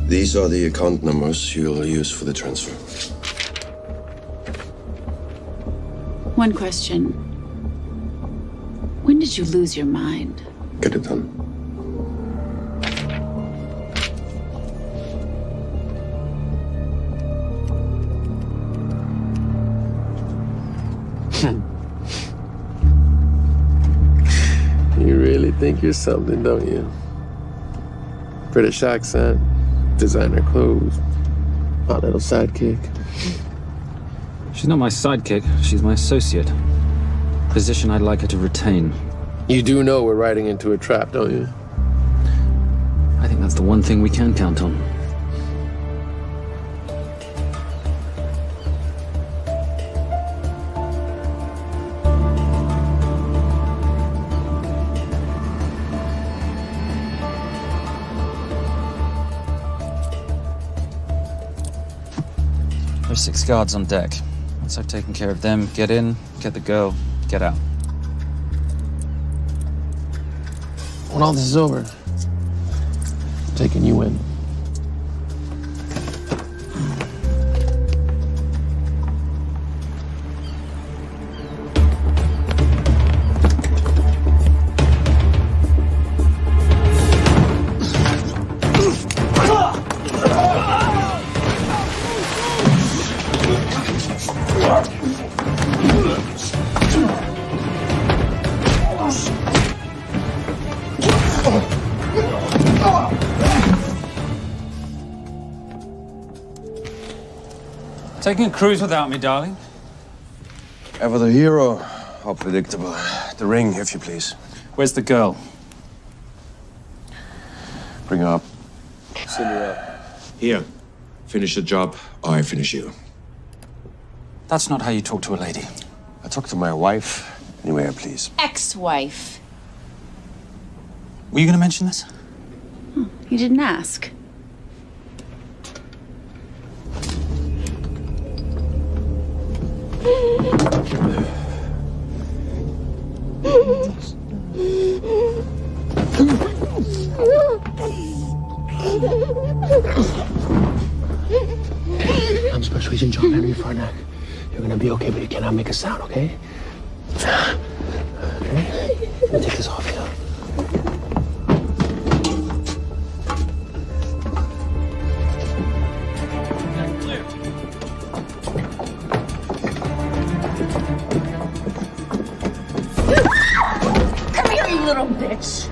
These are the account numbers you'll use for the transfer. One question. When did you lose your mind? Get it done. You really think you're something, don't you? British accent, designer clothes, my little sidekick. She's not my sidekick, she's my associate. Position I'd like her to retain. You do know we're riding into a trap, don't you? I think that's the one thing we can count on. There's 6 guards on deck. Once I've taken care of them, get in, get the girl, get out. When all this is over, I'm taking you in. Taking a cruise without me, darling? Ever the hero? How predictable. The ring, if you please. Where's the girl? Bring her up. Send her up. Here. Finish the job, or I finish you. That's not how you talk to a lady. I talk to my wife Anywhere, please. Ex-wife. Were you going to mention this? You didn't ask. I'm Special Agent John Henry Furnack. You're gonna be okay, but you cannot make a sound, okay? Okay? Let me take this off here. Come here, you little bitch.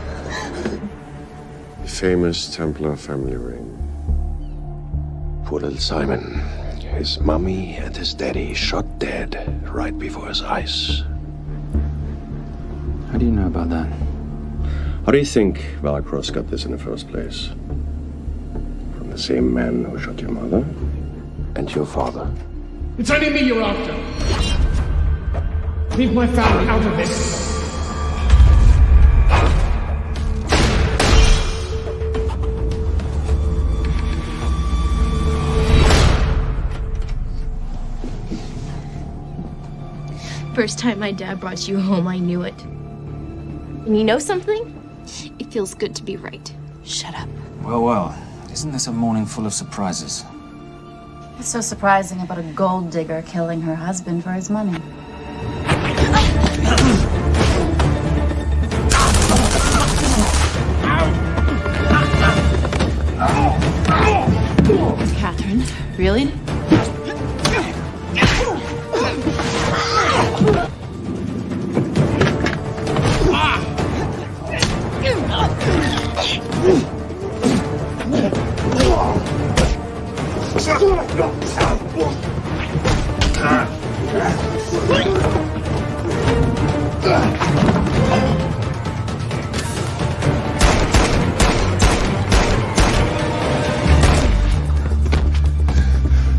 Famous Templar family ring. Poor little Simon. His mummy and his daddy shot dead right before his eyes. How do you know about that? How do you think Valacross got this in the first place? From the same man who shot your mother and your father. It's only me you're after. Leave my family out of this. First time my dad brought you home, I knew it. And you know something? It feels good to be right. Shut up. Well, isn't this a morning full of surprises? What's so surprising about a gold digger killing her husband for his money? Catherine, really?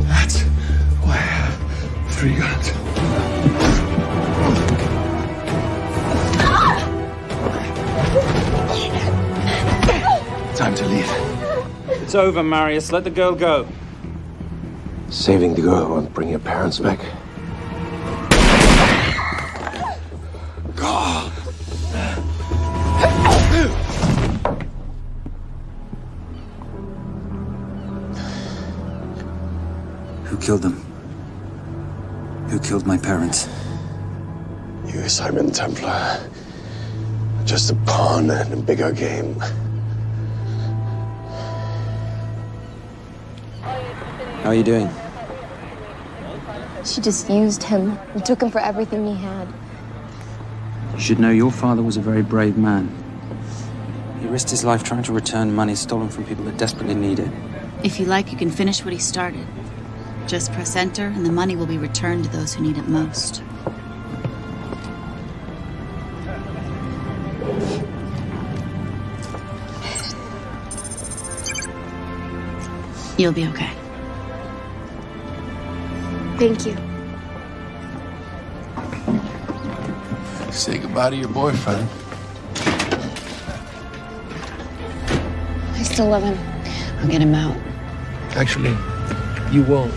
That's why I have 3 guns. Time to leave. It's over, Marius. Let the girl go. Saving the girl won't bring your parents back. God. Who killed them? Who killed my parents? You, Simon Templar. Just a pawn in a bigger game. How are you doing? She just used him and took him for everything he had. You should know your father was a very brave man. He risked his life trying to return money stolen from people that desperately need it. If you like, you can finish what he started. Just press enter, and the money will be returned to those who need it most. You'll be okay. Thank you. Say goodbye to your boyfriend. I still love him. I'll get him out. Actually, you won't.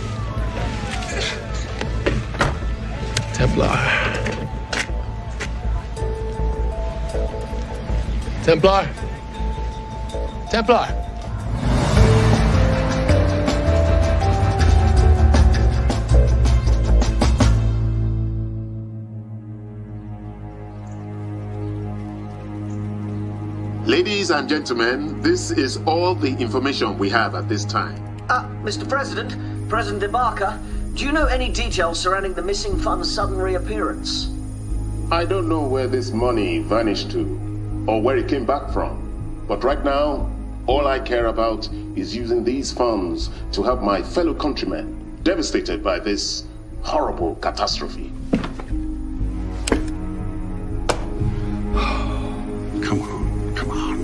Templar. Templar. Templar. Ladies and gentlemen, this is all the information we have at this time. Mr. President, President Ibaka, do you know any details surrounding the missing fund's sudden reappearance? I don't know where this money vanished to or where it came back from. But right now, all I care about is using these funds to help my fellow countrymen devastated by this horrible catastrophe. Come on, come on.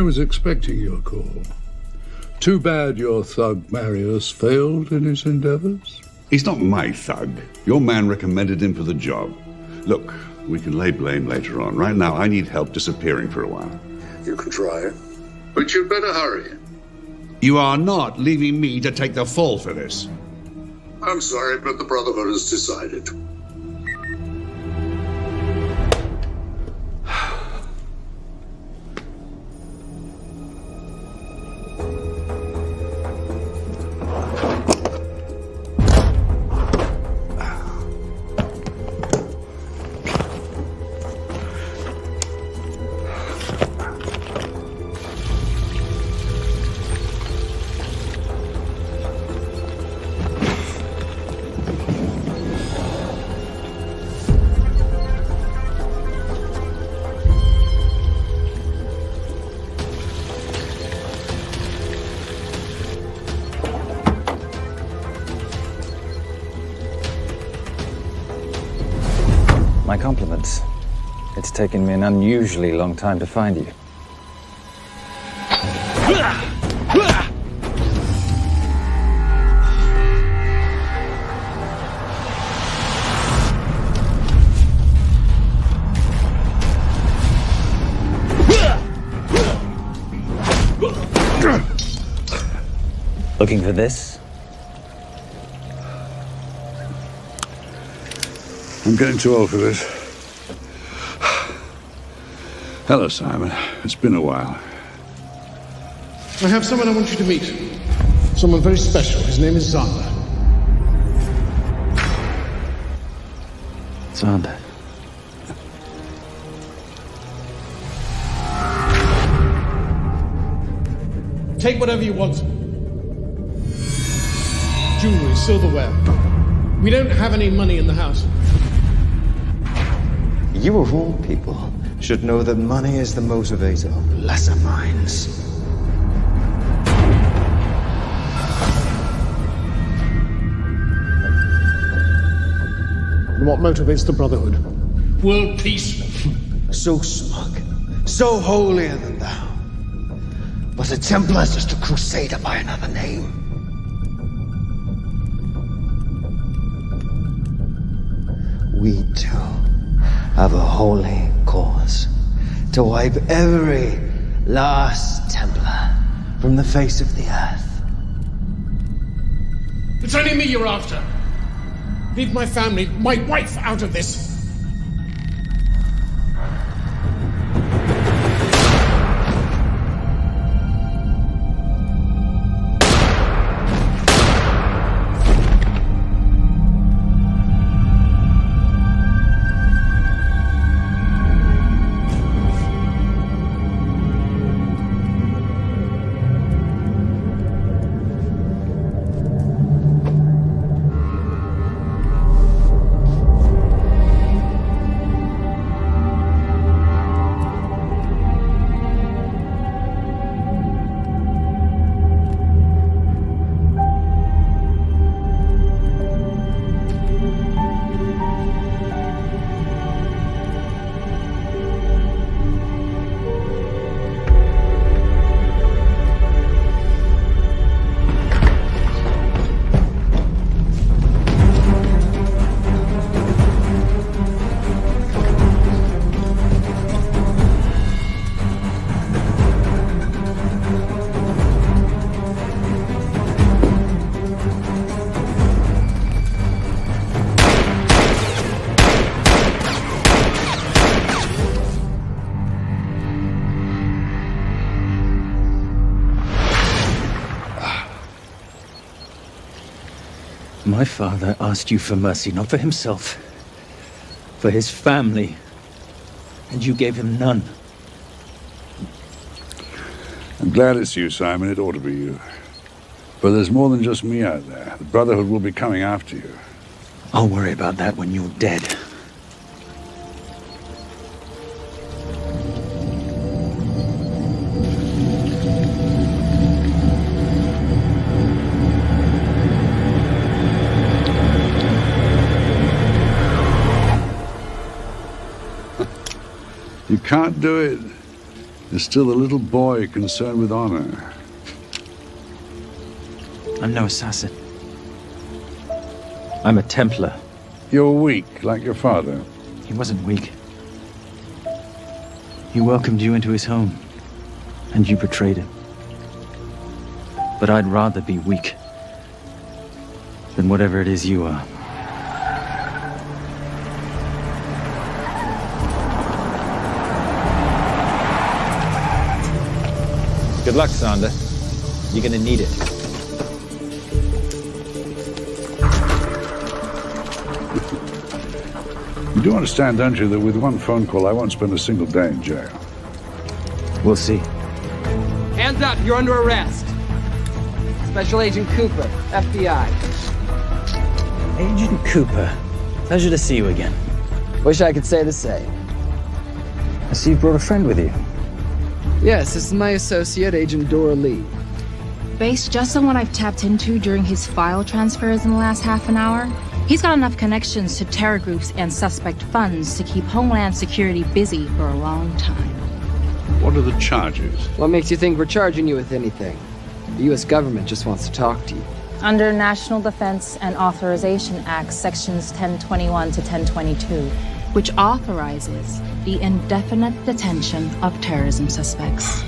was expecting your call. Too bad your thug Marius failed in his endeavors. He's not my thug. Your man recommended him for the job. Look, we can lay blame later on. Right now, I need help disappearing for a while. You can try it, but you'd better hurry. You are not leaving me to take the fall for this. I'm sorry, but the Brotherhood has decided. My compliments. It's taken me an unusually long time to find you. Looking for this? I'm getting too old for this. Hello, Simon. It's been a while. I have someone I want you to meet. Someone very special. His name is Xander. Xander. Take whatever you want. Jewelry, silverware. We don't have any money in the house. You of all people should know that money is the motivator of lesser minds. And what motivates the Brotherhood? World peace. So smug, so holier than thou. But a Templar is just a crusader by another name. We too have a holy cause to wipe every last Templar from the face of the earth. It's only me you're after. Leave my family, my wife, out of this. My father asked you for mercy, not for himself, for his family, and you gave him none. I'm glad it's you, Simon. It ought to be you. But there's more than just me out there. The Brotherhood will be coming after you. I'll worry about that when you're dead. You can't do it. There's still a little boy concerned with honor. I'm no assassin. I'm a Templar. You're weak, like your father. He wasn't weak. He welcomed you into his home, and you betrayed him. But I'd rather be weak than whatever it is you are. Good luck, Sonda. You're gonna need it. You do understand, don't you, that with one phone call, I won't spend a single day in jail. We'll see. Hands up, you're under arrest. Special Agent Cooper, FBI. Agent Cooper, pleasure to see you again. Wish I could say the same. I see you brought a friend with you. Yes, this is my associate, Agent Dora Lee. Based just on what I've tapped into during his file transfers in the last half an hour, he's got enough connections to terror groups and suspect funds to keep Homeland Security busy for a long time. What are the charges? What makes you think we're charging you with anything? The U.S. government just wants to talk to you. Under National Defense and Authorization Act, Sections 1021 to 1022, which authorizes the indefinite detention of terrorism suspects.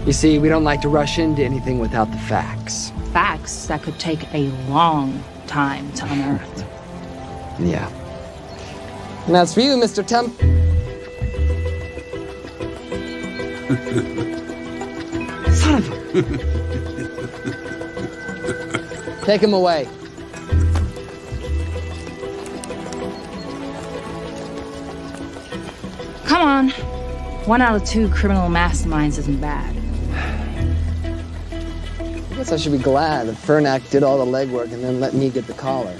You see, we don't like to rush into anything without the facts. Facts that could take a long time to unearth. Yeah. And as for you, Mr. Temp... Son of a... Take him away. Come on. 1 out of 2 criminal masterminds isn't bad. I guess I should be glad that Fernak did all the legwork and then let me get the collar.